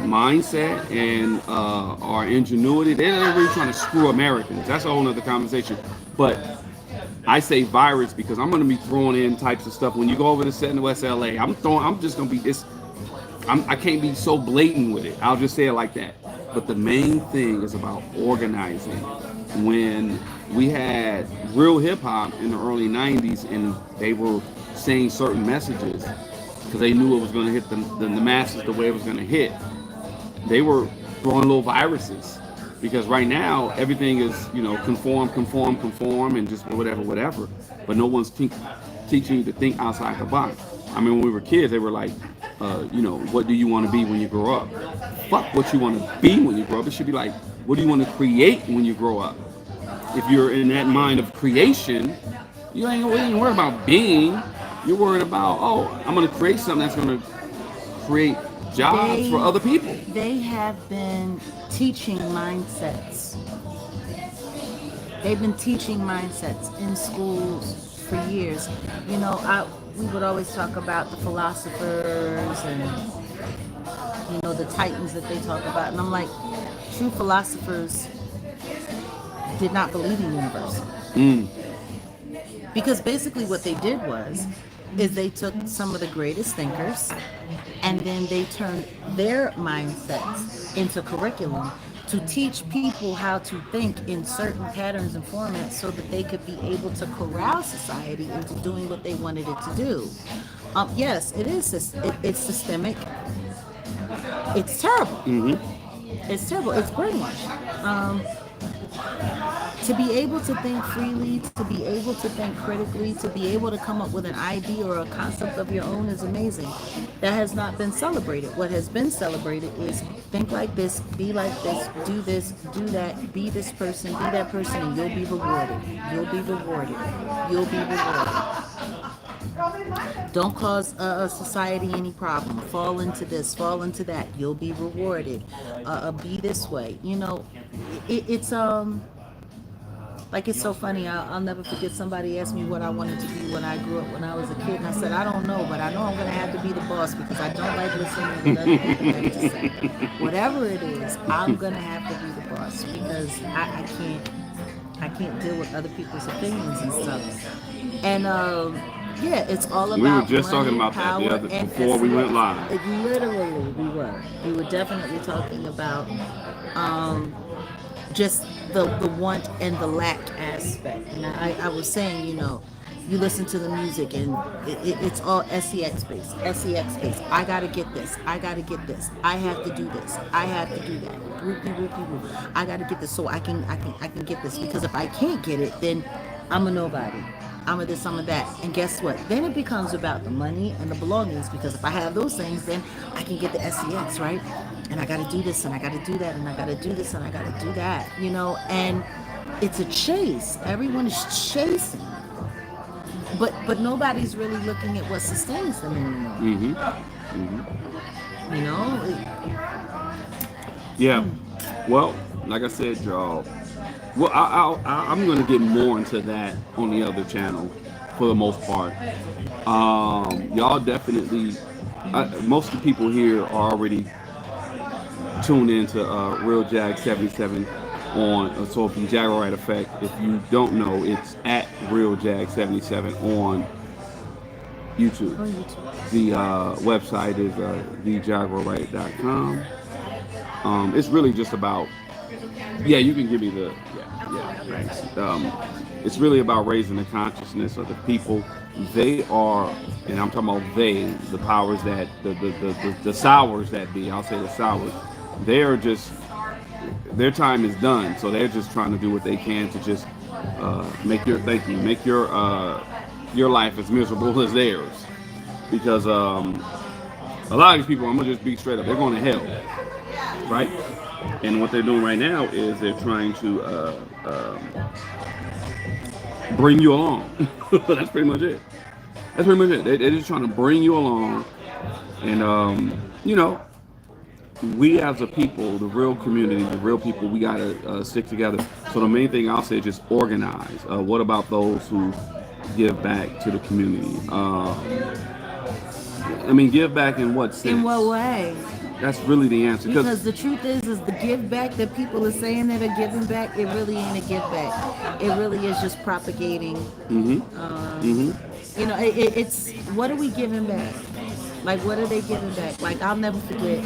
mindset and our ingenuity. They're really trying to screw Americans. That's a whole nother conversation. But I say virus because I'm going to be throwing in types of stuff. When you go over to Set in West LA, I'm just going to be this. I can't be so blatant with it. I'll just say it like that. But the main thing is about organizing. When we had real hip hop in the early 90s and they were saying certain messages because they knew it was going to hit the masses the way it was going to hit, they were throwing little viruses. Because right now, everything is, conform, and just whatever. But no one's teaching you to think outside the box. I mean, when we were kids, they were like, what do you want to be when you grow up? Fuck what you want to be when you grow up. It should be like, what do you want to create when you grow up? If you're in that mind of creation, you ain't worried about being. You're worried about, I'm going to create something that's going to create jobs for other people. They have been teaching mindsets. They've been teaching mindsets in schools for years. We would always talk about the philosophers and the titans that they talk about, and I'm like, true philosophers did not believe in universe. Because basically what they did is they took some of the greatest thinkers and then they turned their mindsets into curriculum to teach people how to think in certain patterns and formats so that they could be able to corral society into doing what they wanted it to do. Yes, it is. It's systemic. It's terrible. Mm-hmm. It's terrible. It's brainwashed. To be able to think freely, to be able to think critically, to be able to come up with an idea or a concept of your own is amazing. That has not been celebrated. What has been celebrated is think like this, be like this, do that, be this person, be that person, and you'll be rewarded. You'll be rewarded. You'll be rewarded. Don't cause society any problem. Fall into this, fall into that. You'll be rewarded. Be this way. It's it's so funny. I'll never forget somebody asked me what I wanted to be when I grew up when I was a kid, and I said I don't know, but I know I'm gonna have to be the boss because I don't like listening to what other people have to say. Whatever it is, I'm gonna have to be the boss because I can't deal with other people's opinions and stuff. And it's all about. We were just money, talking about power, that before we went live. Literally, we were definitely talking about just the want and the lack aspect. And I was saying, you listen to the music and it's all SEX based. I gotta get this. I gotta get this. I have to do this. I have to do that. Whoop. I gotta get this so I can get this, because if I can't get it, then I'm a nobody. I'm a this, I'm a that. And guess what? Then it becomes about the money and the belongings, because if I have those things, then I can get the SEX, right? And I got to do this, and I got to do that, and I got to do this, and I got to do that, and it's a chase. Everyone is chasing. But nobody's really looking at what sustains them anymore. Yeah. Well, like I said, y'all, I'm going to get more into that on the other channel for the most part. Y'all definitely, most of the people here are already tuned into Real Jag 77 on, so if you Jaguar Right Effect, if you don't know, it's at Real Jag 77 on YouTube. The website is thejaguarright.com. It's really just about, you can give me the, thanks. It's really about raising the consciousness of the people. They are, and I'm talking about they, the powers that, the sours that be, I'll say the sours, they're just, their time is done, so they're just trying to do what they can to just make your life as miserable as theirs. Because a lot of these people, I'm gonna just be straight up, they're going to hell, right? And what they're doing right now is they're trying to bring you along. That's pretty much it. They're just trying to bring you along, and we as a people, the real community, the real people, we gotta stick together. So the main thing I'll say is just organize. What about those who give back to the community? Give back in what sense? In what way? That's really the answer. Because the truth is the give back that people are saying that are giving back, it really ain't a give back. It really is just propagating. You know, it's what are we giving back? Like, what are they giving back? Like, I'll never forget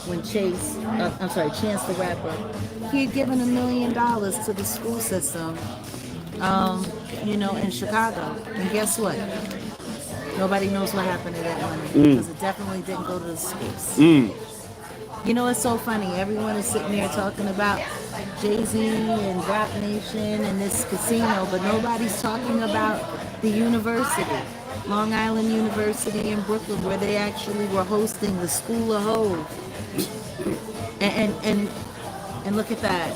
when Chance the Rapper, he had given $1 million to the school system, you know, in Chicago. And guess what? Nobody knows what happened to that money because it definitely didn't go to the schools. You know, it's so funny. Everyone is sitting there talking about Jay-Z and Rap Nation and this casino, but nobody's talking about the university, Long Island University in Brooklyn, where they actually were hosting the School of Hove. And look at that.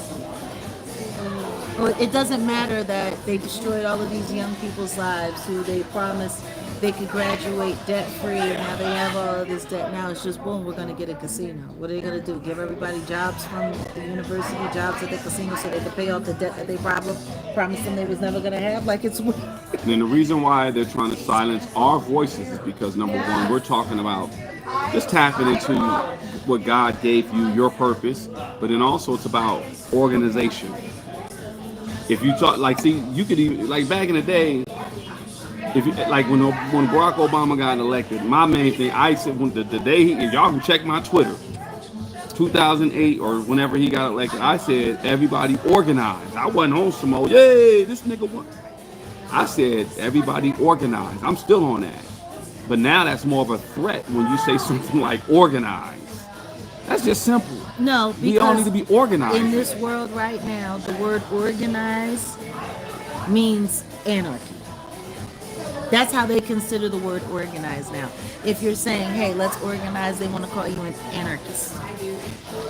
Well, it doesn't matter that they destroyed all of these young people's lives who they promised they could graduate debt-free, and now they have all of this debt. Now it's just, boom, we're going to get a casino. What are they going to do? Give everybody jobs from the university, jobs at the casino so they can pay off the debt that they promised them they was never going to have? Like, it's weird. And the reason why they're trying to silence our voices is because, number one, we're talking about just tapping into what God gave you, your purpose, but then also it's about organization. If you talk, like, see, you could even, like, back in the day, if you, like when Barack Obama got elected, my main thing, I said, when the day y'all can check my Twitter, 2008 or whenever he got elected, I said everybody organized. I wasn't on some old, yay, this nigga won. I said everybody organized. I'm still on that, but now that's more of a threat when you say something like organized. That's just simple. No, because we all need to be organized. In this world right now, the word organized means anarchy. That's how they consider the word organized now. If you're saying, hey, let's organize, they want to call you an anarchist.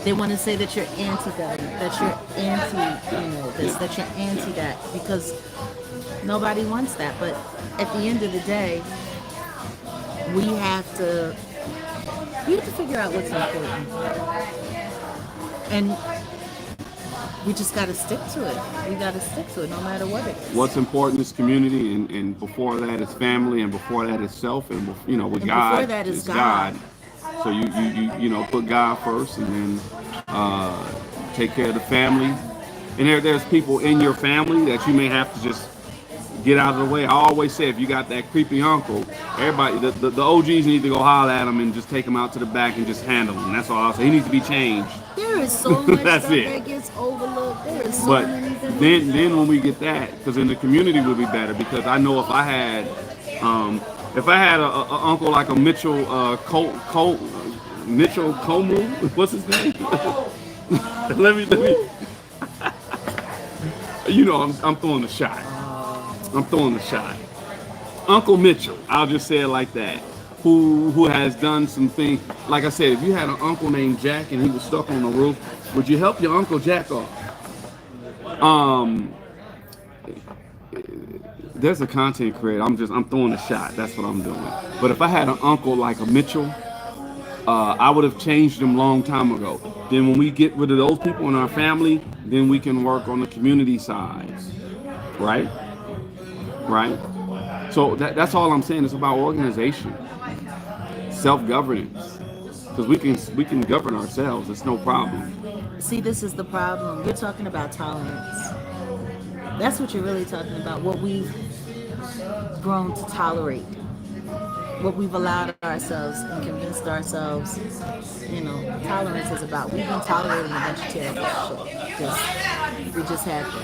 They want to say that you're anti-government, that you're anti, you know, this, that you're anti that, because nobody wants that. But at the end of the day, we have to figure out what's important. And we just got to stick to it. We got to stick to it no matter what it is. What's important is community, and before that is family, and before that is self, and you know, with and God, before that is God. So you know, put God first, and then take care of the family. And there's people in your family that you may have to just get out of the way. I always say, if you got that creepy uncle, everybody, the OGs need to go holler at him and just take him out to the back and just handle him. That's all I'll say. He needs to be changed. There is so much That's stuff it. that gets overlooked. There is so But many things. then when we get that, because in the community will be better. Because I know if I had a uncle like a Mitchell Mitchell Komu, what's his name? let me. You know, I'm throwing a shot. I'm throwing a shot. Uncle Mitchell, I'll just say it like that, who has done some things. Like I said, if you had an uncle named Jack and he was stuck on the roof, would you help your Uncle Jack off? There's a content creator. I'm throwing a shot. That's what I'm doing. But if I had an uncle like a Mitchell, I would have changed him long time ago. Then when we get rid of those people in our family, then we can work on the community sides, right? Right? So that's all I'm saying. It's about organization, self-governance, because we can govern ourselves. It's no problem. See, this is the problem. You're talking about tolerance. That's what you're really talking about. What we've grown to tolerate, what we've allowed ourselves and convinced ourselves, you know, tolerance is about. We've been tolerating a bunch of terrible shit. We just have to.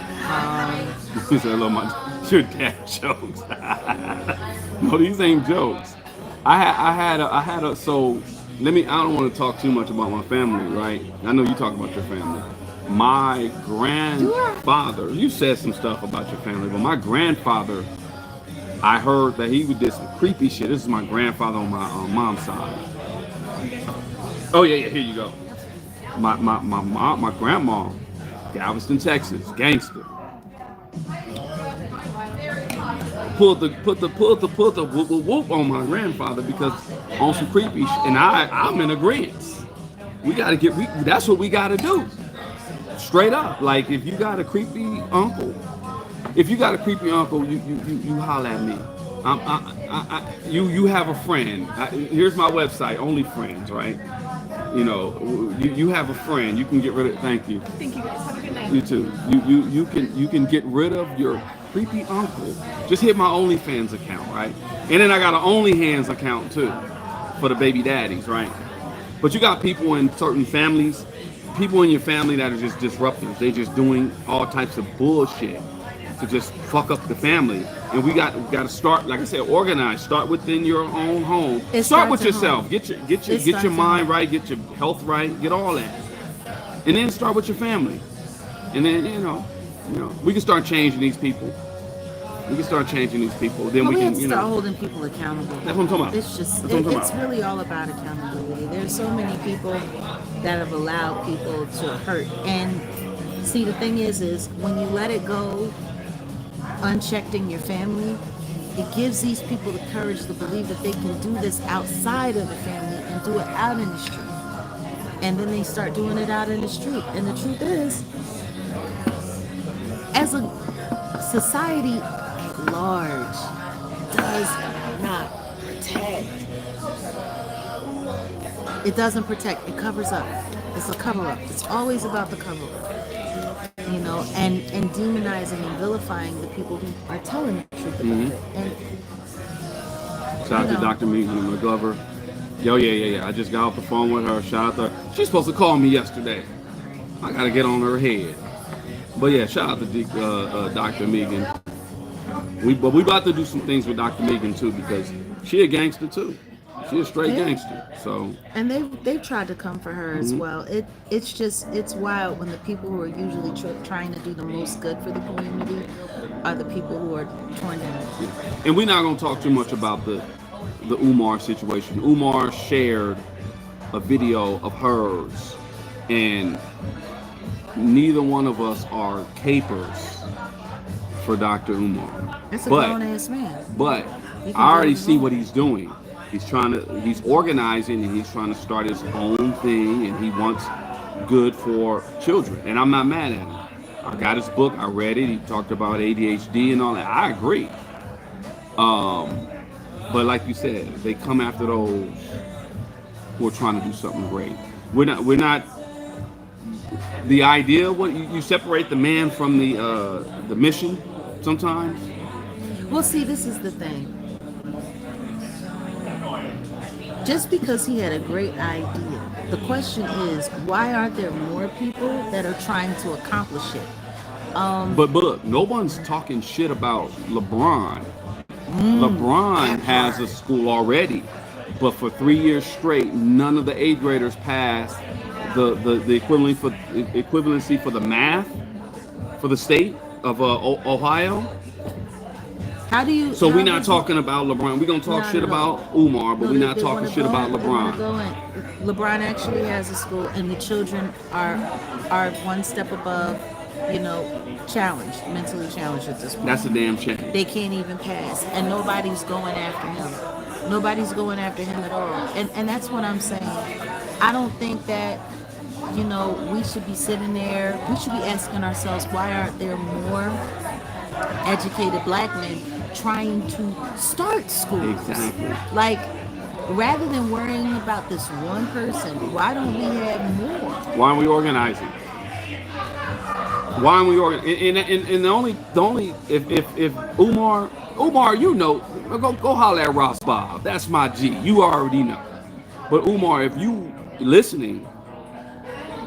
He said, I love your dad jokes. No, these ain't jokes. I had a so I don't want to talk too much about my family, right? I know you talk about your family. My grandfather, you said some stuff about your family, but my grandfather, I heard that he did some creepy shit. This is my grandfather on my mom's side. Oh yeah, here you go. My grandma, Galveston, Texas, gangster. Put the whoop on my grandfather because on some creepy shit, and I'm in agreement. We gotta that's what we gotta do. Straight up. Like if you got a creepy uncle, you holler at me. You have a friend. Here's my website, Only Friends, right? You know, you have a friend. You can get rid of. Thank you. Thank you guys. Have a good night. You too. You can get rid of your creepy uncle. Just hit my OnlyFans account, right? And then I got an OnlyHands account too for the baby daddies, right? But you got people in certain families, people in your family that are just disruptors. They just doing all types of bullshit to just fuck up the family. And we got to start, like I said, organize. Start within your own home. Start with yourself. Get your mind right. Get your health right. Get all that, and then start with your family. And then you know, we can start changing these people. We can start changing these people. Then we can, have to start holding people accountable. That's what I'm talking about. It's just, it's really all about accountability. There's so many people that have allowed people to hurt. And see, the thing is when you let it go unchecked in your family, it gives these people the courage to believe that they can do this outside of the family and do it out in the street. And then they start doing it out in the street. And the truth is, as a society large does not protect. It doesn't protect. It covers up. It's a cover up. It's always about the cover up. You know, and demonizing and vilifying the people who are telling the truth about it. And shout out to Dr. Megan McGovern. Yo, yeah. I just got off the phone with her. Shout out to her. She's supposed to call me yesterday. I gotta get on her head. But yeah, shout out to Dr. Megan. We about to do some things with Dr. Megan too, because she a gangster too. She a straight gangster. So. And they've tried to come for her as well. It's wild when the people who are usually trying to do the most good for the community are the people who are torn down. Yeah. And we're not gonna talk too much about the Umar situation. Umar shared a video of hers, and neither one of us are capers for Dr. Umar. It's a grown-ass man. But I already see what he's doing. He's organizing, and he's trying to start his own thing, and he wants good for children. And I'm not mad at him. I got his book, I read it, he talked about ADHD and all that. I agree. But like you said, they come after those who are trying to do something great. We're not the idea, what you separate the man from the mission sometimes. Well, see, this is the thing. Just because he had a great idea, the question is, why aren't there more people that are trying to accomplish it? But look, no one's talking shit about LeBron. LeBron has a school already, but for 3 years straight, none of the 8th graders passed the equivalency for the math for the state of Ohio. How do you? So we're not talking about LeBron. We're gonna talk shit about Umar, but we're not talking shit about LeBron. LeBron actually has a school, and the children are one step above, challenged, mentally challenged at this point. That's a damn shame. They can't even pass, and nobody's going after him. Nobody's going after him at all, and that's what I'm saying. I don't think that we should be sitting there. We should be asking ourselves, why aren't there more educated black men trying to start schools? Exactly. Like, rather than worrying about this one person, why don't we have more? Why aren't we organizing? Why aren't we organizing? And the only if Umar, go holler at Ross Bob. That's my G. You already know. But Umar, if you listening,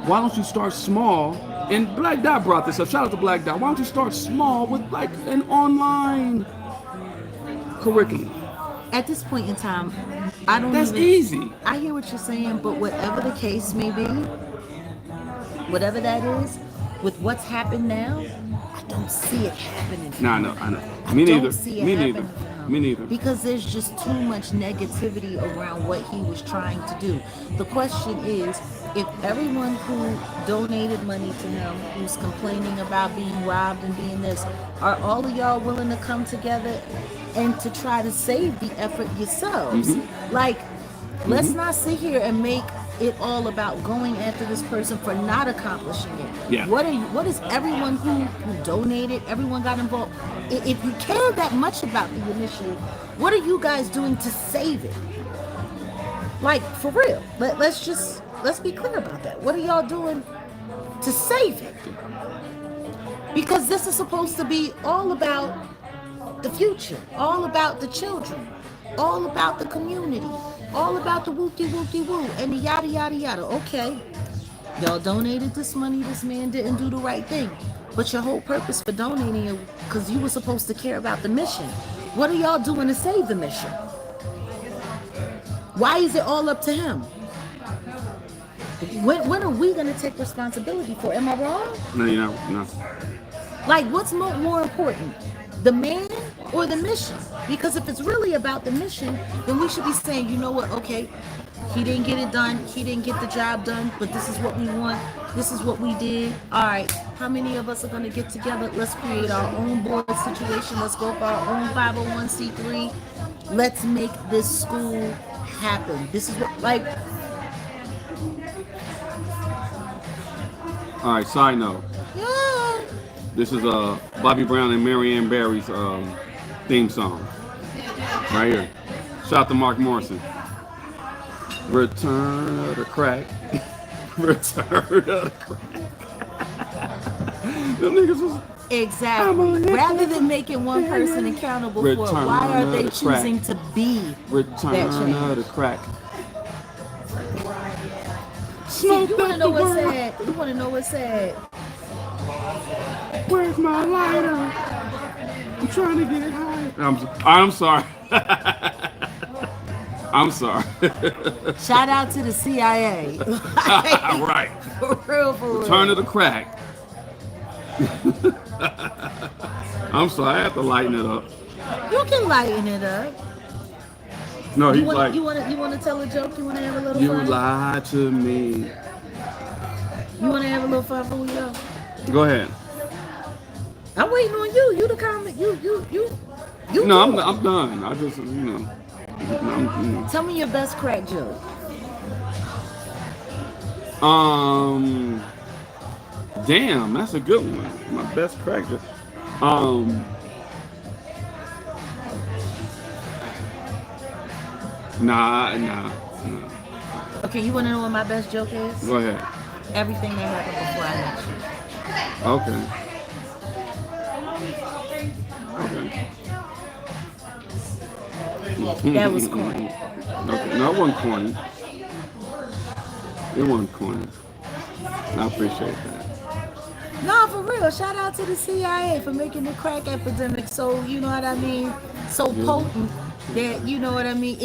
why don't you start small? And Black Dot brought this up. Shout out to Black Dot. Why don't you start small with like an online curriculum? At this point in time, I don't. That's easy. I hear what you're saying, but whatever the case may be, whatever that is, with what's happened now, I don't see it happening. No, I know. Me neither. Me neither. Because there's just too much negativity around what he was trying to do. The question is, if everyone who donated money to him, who's complaining about being robbed and being this, are all of y'all willing to come together and to try to save the effort yourselves? Like, let's not sit here and make it all about going after this person for not accomplishing it. Yeah. What is everyone who donated, everyone got involved? If you care that much about the initiative, what are you guys doing to save it? Like, for real. Let's be clear about that. What are y'all doing to save it? Because this is supposed to be all about the future, all about the children, all about the community, all about the whoopty-whoopty-woo, and the yada yada yada. Okay, y'all donated this money, this man didn't do the right thing. But your whole purpose for donating it, because you were supposed to care about the mission. What are y'all doing to save the mission? Why is it all up to him? When are we going to take responsibility for it? Am I wrong? No. Like, what's more important? The man or the mission? Because if it's really about the mission, then we should be saying, you know what, okay, he didn't get it done, he didn't get the job done, but this is what we want, this is what we did. All right, how many of us are going to get together? Let's create our own board situation. Let's go for our own 501c3. Let's make this school happen. This is what, like... All right, side note. Yeah. This is Bobby Brown and Marianne Barry's theme song. Right here. Shout out to Mark Morrison. Return of the crack. Return of the crack. Them niggas was... Exactly. Rather than making one person accountable for it, why are they choosing to be Return of the crack. See, you want to know what's sad? You want to know what's sad? Where's my lighter? I'm trying to get high. I'm sorry. I'm sorry. Shout out to the CIA. Right. For real, for real. Return of the crack. I'm sorry, I have to lighten it up. You can lighten it up. No, he's you wanna, like, you want to tell a joke? You want to have a little you fun? lied to me. You want to have a little fun before we go? Go ahead. I'm waiting on you. You the comment. You. No, I'm done. I just, I'm. Tell me your best crack joke. Damn, that's a good one. My best crack joke. Nah. Okay, you want to know what my best joke is? Go ahead. Everything that happened before I met you. Okay. That was corny. Okay. No, it wasn't corny. It wasn't corny. I appreciate that. No, for real. Shout out to the CIA for making the crack epidemic so, you know what I mean, so potent that, you know what I mean,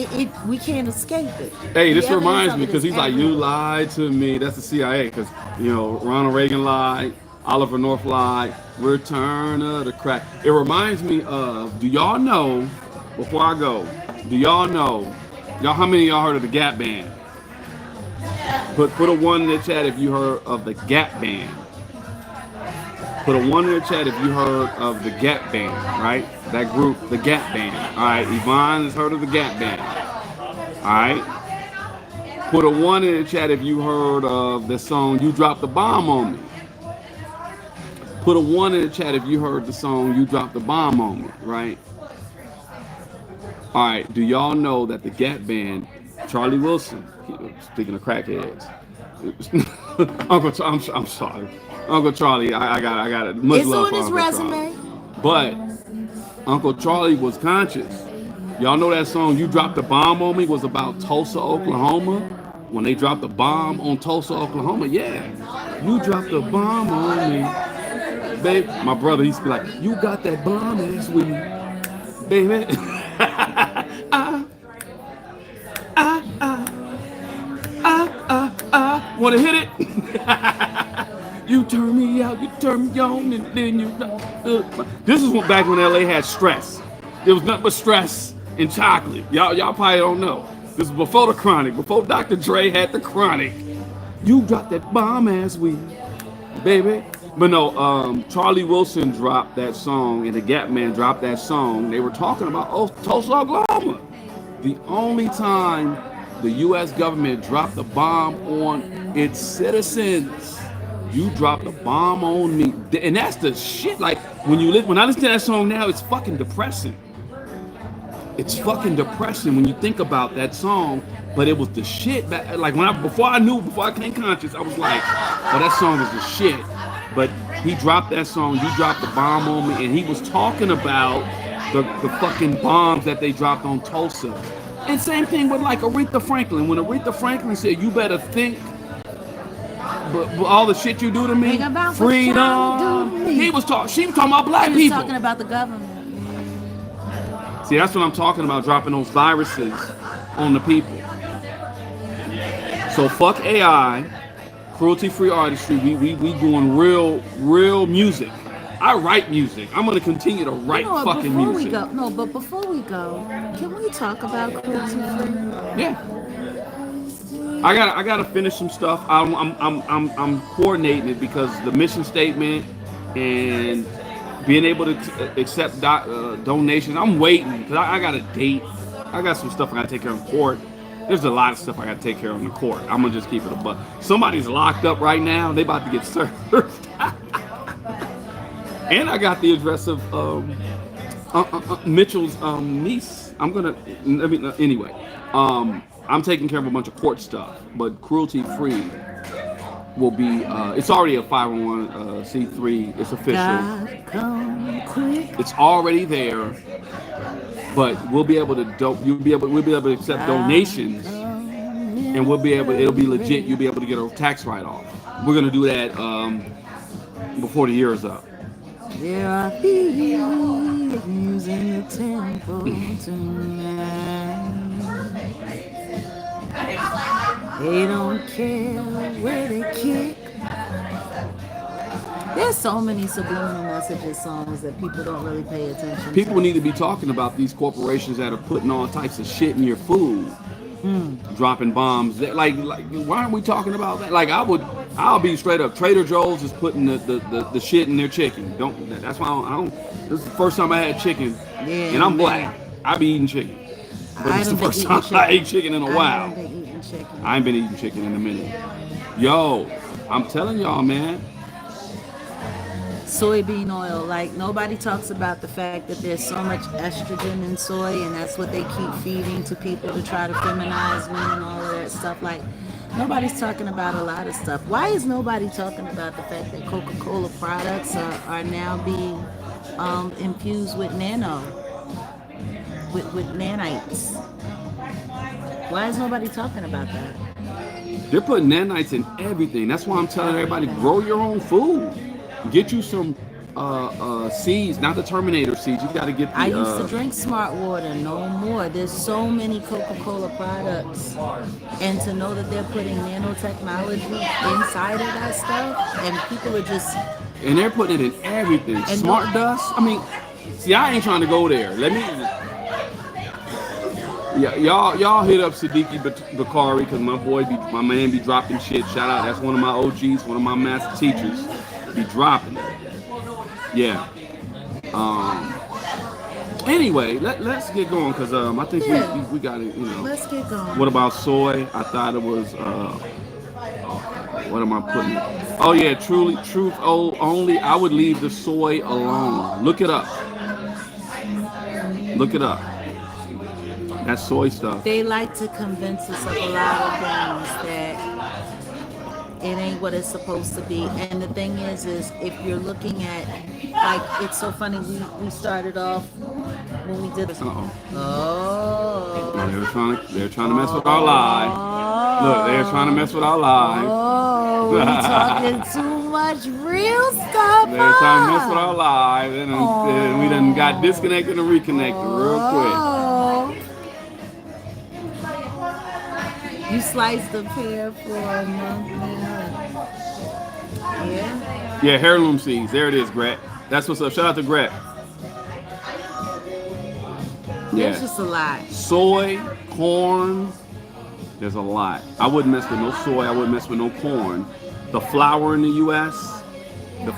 we can't escape it. Hey, this reminds me, because he's like, you lied to me. That's the CIA, because, Ronald Reagan lied, Oliver North lied, return of the crack. It reminds me of, do y'all know, before I go, how many of y'all heard of the Gap Band? Put a one in the chat if you heard of the Gap Band. Put a one in the chat if you heard of the Gap Band, right? That group, the Gap Band. All right, Yvonne has heard of the Gap Band. All right. Put a one in the chat if you heard of the song "You Dropped the Bomb on Me." Put a one in the chat if you heard the song "You Dropped the Bomb on Me," right? All right. Do y'all know that the Gap Band, Charlie Wilson, speaking of crackheads, I'm sorry. Uncle Charlie, I got it. Much it's love on for his Uncle resume. Charlie. But Uncle Charlie was conscious. Y'all know that song, You Dropped the Bomb on Me, was about Tulsa, Oklahoma? When they dropped the bomb on Tulsa, Oklahoma, yeah. You dropped the bomb on me. Babe, my brother, he used to be like, you got that bomb ass with you. Baby. Wanna hit it? You turn me out, you turn me on, and then you... This is back when LA had stress. There was nothing but stress and chocolate. Y'all probably don't know. This is before the Chronic, before Dr. Dre had the Chronic. You dropped that bomb ass weed, baby. But no, Charlie Wilson dropped that song, and the Gap Man dropped that song. They were talking about Tulsa, Oklahoma. The only time the U.S. government dropped the bomb on its citizens. You dropped a bomb on me, and that's the shit. Like when I listen to that song now, it's fucking depressing. it's fucking depressing when you think about that song. But it was the shit. Like before I came conscious, I was like, "Oh, that song is the shit." But he dropped that song. You dropped the bomb on me, and he was talking about the fucking bombs that they dropped on Tulsa. And same thing with like Aretha Franklin. When Aretha Franklin said, "You better think, but all the shit you do to me, freedom." She was talking about black people. She was talking about the government. See, that's what I'm talking about, dropping those viruses on the people. So fuck AI, cruelty-free artistry. We doing real music. I write music. I'm gonna continue to write fucking music. But before we go, can we talk about cruelty-free? Yeah. I gotta finish some stuff. I'm coordinating it because the mission statement and being able to accept donations. I'm waiting because I got a date. I got some stuff I gotta take care of in court. There's a lot of stuff I gotta take care of in the court. I'm gonna just keep it a buck. Somebody's locked up right now. They about to get served. And I got the address of Mitchell's niece. Anyway. I'm taking care of a bunch of court stuff, but cruelty free will be. It's already a 501c3. It's official. It's already there, but we'll be able to. We'll be able to accept donations, and we'll be able. It'll be legit. You'll be able to get a tax write-off. We're gonna do that before the year is up. There are thieves in the temple tonight. They don't care where they kick. There's so many subliminal messages songs that people don't really pay attention to. People need to be talking about these corporations that are putting all types of shit in your food. Dropping bombs. Like, why aren't we talking about that? Like, I'll be straight up. Trader Joe's is putting the shit in their chicken. That's why I don't. This is the first time I had chicken, and I'm black. I be eating chicken, but it's the first time I ate chicken in a while. I ain't been eating chicken in a minute. Yo, I'm telling y'all, man. Soybean oil, like nobody talks about the fact that there's so much estrogen in soy, and that's what they keep feeding to people to try to feminize men and all of that stuff. Like, nobody's talking about a lot of stuff. Why is nobody talking about the fact that Coca-Cola products are now being infused with with nanites? Why is nobody talking about that? They're putting nanites in everything. That's why I'm telling everybody, grow your own food. Get you some seeds, not the Terminator seeds. You got to get the... I used to drink Smart Water, no more. There's so many Coca-Cola products. And to know that they're putting nanotechnology inside of that stuff, and people are just... And they're putting it in everything. And Smart dust? I mean, see, I ain't trying to go there. Let me... Yeah, y'all hit up Siddiqui Bakari because my man be dropping shit. Shout out, that's one of my OGs, one of my master teachers. Be dropping it. Yeah. Anyway, let's get going because I think we got it. Let's get going. What about soy? I thought it was. What am I putting? Oh yeah, truth only. I would leave the soy alone. Look it up. That soy stuff. They like to convince us of a lot of things that it ain't what it's supposed to be. And the thing is if you're looking at, like, it's so funny, we started off when we did this. Oh. They're trying to mess with our live. Look, they're trying to mess with our live. Oh, we're talking too much real stuff. They're trying to mess with our live, and we done got disconnected and reconnected real quick. You sliced the pear for a month now. Yeah? Yeah, heirloom seeds. There it is, Gret. That's what's up. Shout out to Gret. There's just a lot. Soy, corn. There's a lot. I wouldn't mess with no soy. I wouldn't mess with no corn. The flour in the U.S.,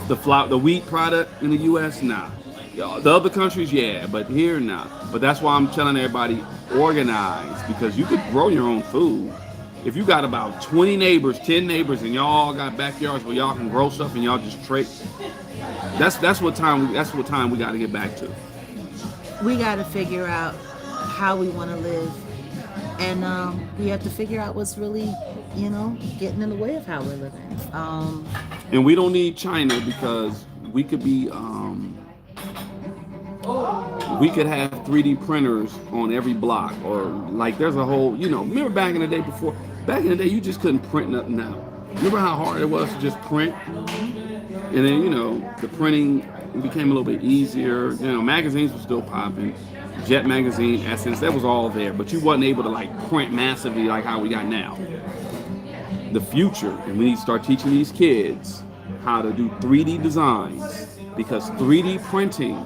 the wheat product in the U.S., nah. The other countries, yeah, but here, nah. But that's why I'm telling everybody, organize, because you could grow your own food. If you got about 20 neighbors, 10 neighbors, and y'all got backyards where y'all can grow stuff and y'all just trade, that's what time we got to get back to. We got to figure out how we want to live, and we have to figure out what's really, getting in the way of how we're living. And we don't need China because we could be, we could have 3D printers on every block, or like there's a whole, remember back in the day back in the day you just couldn't print nothing out. Remember how hard it was to just print? And then, the printing became a little bit easier. Magazines were still popping. Jet Magazine, Essence, that was all there, but you wasn't able to like print massively like how we got now. The future, and we need to start teaching these kids how to do 3D designs, because 3D printing,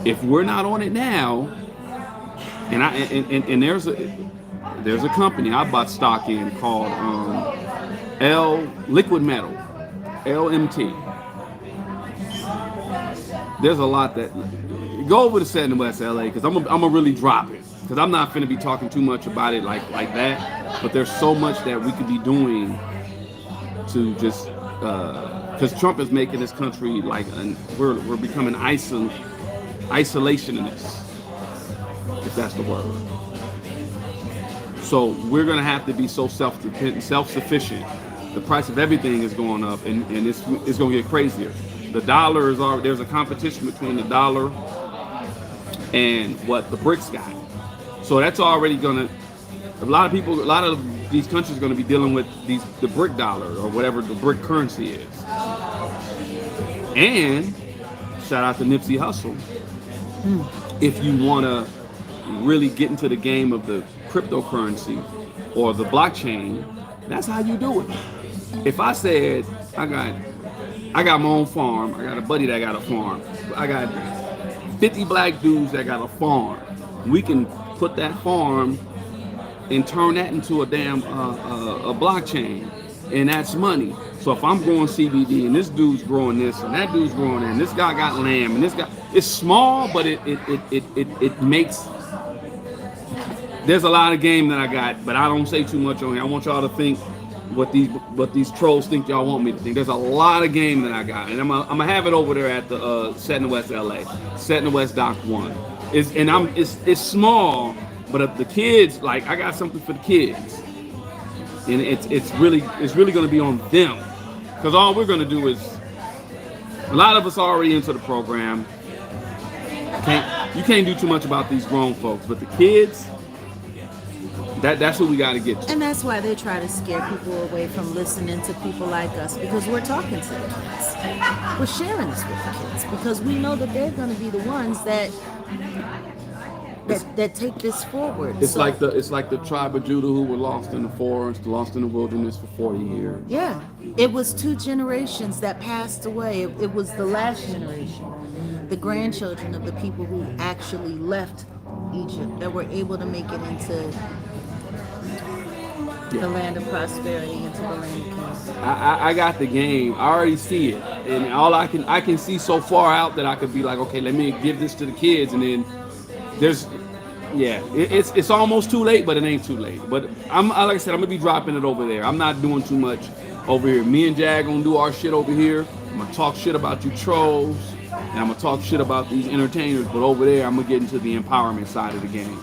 if we're not on it now, and there's a company I bought stock in called Liquid Metal, LMT. There's a lot that go over to Set in West LA, because I'm gonna really drop it, because I'm not finna be talking too much about it like that. But there's so much that we could be doing to just because Trump is making this country like we're becoming isolationists, if that's the word. So we're gonna have to be so self-sufficient. The price of everything is going up, and it's gonna get crazier. The dollar there's a competition between the dollar and what the BRICS got. So that's already gonna, a lot of these countries are gonna be dealing with the BRIC dollar, or whatever the BRIC currency is. And shout out to Nipsey Hussle. If you wanna really get into the game of the cryptocurrency or the blockchain, that's how you do it. If I said, I got my own farm, I got a buddy that got a farm, I got 50 black dudes that got a farm, we can put that farm and turn that into a damn a blockchain, and that's money. So if I'm growing CBD and this dude's growing this and that dude's growing that, and this guy got lamb and this guy, it's small, but it makes, there's a lot of game that I got, but I don't say too much on here. I want y'all to think what these trolls think y'all want me to think. There's a lot of game that I got, and I'm gonna have it over there at the Set in the West LA, Set in the West Dock 1. It's small, but the kids, like, I got something for the kids, and it's really gonna be on them, because all we're gonna do is, a lot of us are already into the program. You can't do too much about these grown folks, but the kids, that's what we got to get to. And that's why they try to scare people away from listening to people like us, because we're talking to the kids. We're sharing this with the kids, because we know that they're going to be the ones that take this forward. It's like the tribe of Judah who were lost in the forest, lost in the wilderness for 40 years. Yeah, it was 2 generations that passed away. It was the last generation, the grandchildren of the people who actually left Egypt, that were able to make it into the land of prosperity, into the land of peace. I got the game. I already see it, and all I can see so far out that I could be like, okay, let me give this to the kids, and then it's almost too late, but it ain't too late. But like I said, I'm gonna be dropping it over there. I'm not doing too much over here. Me and Jag gonna do our shit over here. I'm gonna talk shit about you trolls, and I'm gonna talk shit about these entertainers. But over there, I'm gonna get into the empowerment side of the game,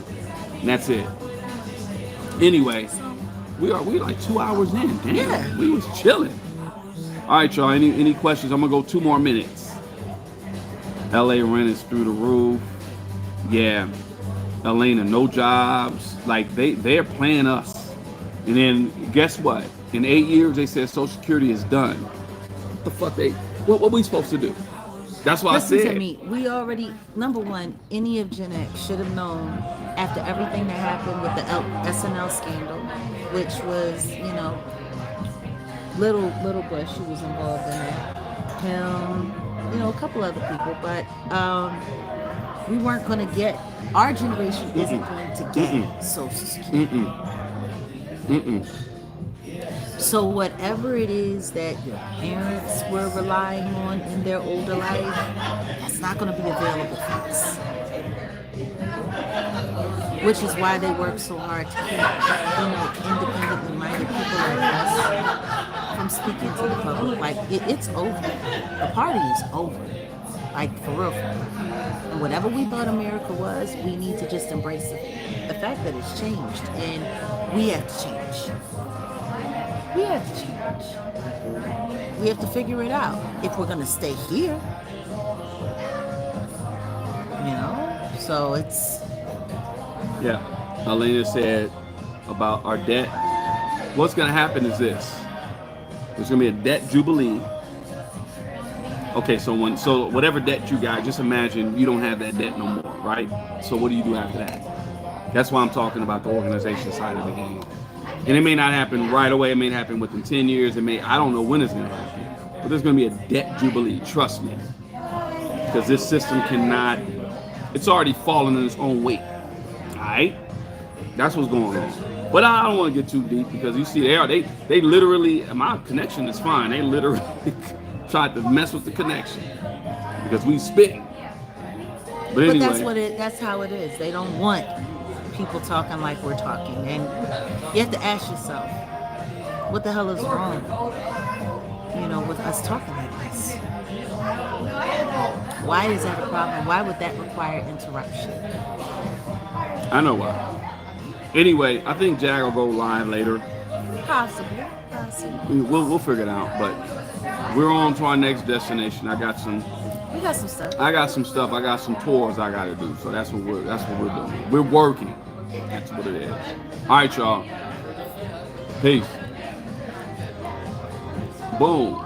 and that's it. Anyway. We like 2 hours in. Damn, yeah. We was chilling. All right, y'all. Any questions? I'm gonna go 2 more minutes. LA rent is through the roof. Yeah, Elena, no jobs. Like they're playing us. And then guess what? In 8 years, they said Social Security is done. What the fuck what we supposed to do? That's what Listen I said. To me, we already, number one, any of Gen X should have known after everything that happened with the SNL scandal, which was, Little Bush, who was involved in it, him, a couple other people, but we weren't going to get, our generation isn't going to get Social Security. So whatever it is that your parents were relying on in their older life, that's not going to be available for us. Which is why they work so hard to keep, independently minded people like us from speaking to the public. Like, it's over. The party is over. Like, for real. And whatever we thought America was, we need to just embrace it. The fact that it's changed, and we have to change. We have to change. We have to figure it out if we're going to stay here. You know? So it's... Yeah. Elena said about our debt. What's going to happen is this. There's going to be a debt jubilee. Okay, so whatever debt you got, just imagine you don't have that debt no more, right? So what do you do after that? That's why I'm talking about the organization side of the game. And it may not happen right away. It may happen within 10 years. I don't know when it's going to happen. But there's going to be a debt jubilee, trust me. Because this system cannot, it's already fallen in its own weight. All right? That's what's going on. But I don't want to get too deep because you see, they literally, my connection is fine. They literally tried to mess with the connection because we spit. But anyway. But that's how it is. They don't want people talking like we're talking. And you have to ask yourself, what the hell is wrong, with us talking like this? Why is that a problem? Why would that require interruption? I know why. Anyway, I think Jag will go live later. Possibly. We'll figure it out. But we're on to our next destination. We got some stuff. I got some stuff. I got some tours I got to do. So that's what we're doing. We're working. That's what it is. All right, y'all. Peace. Boom.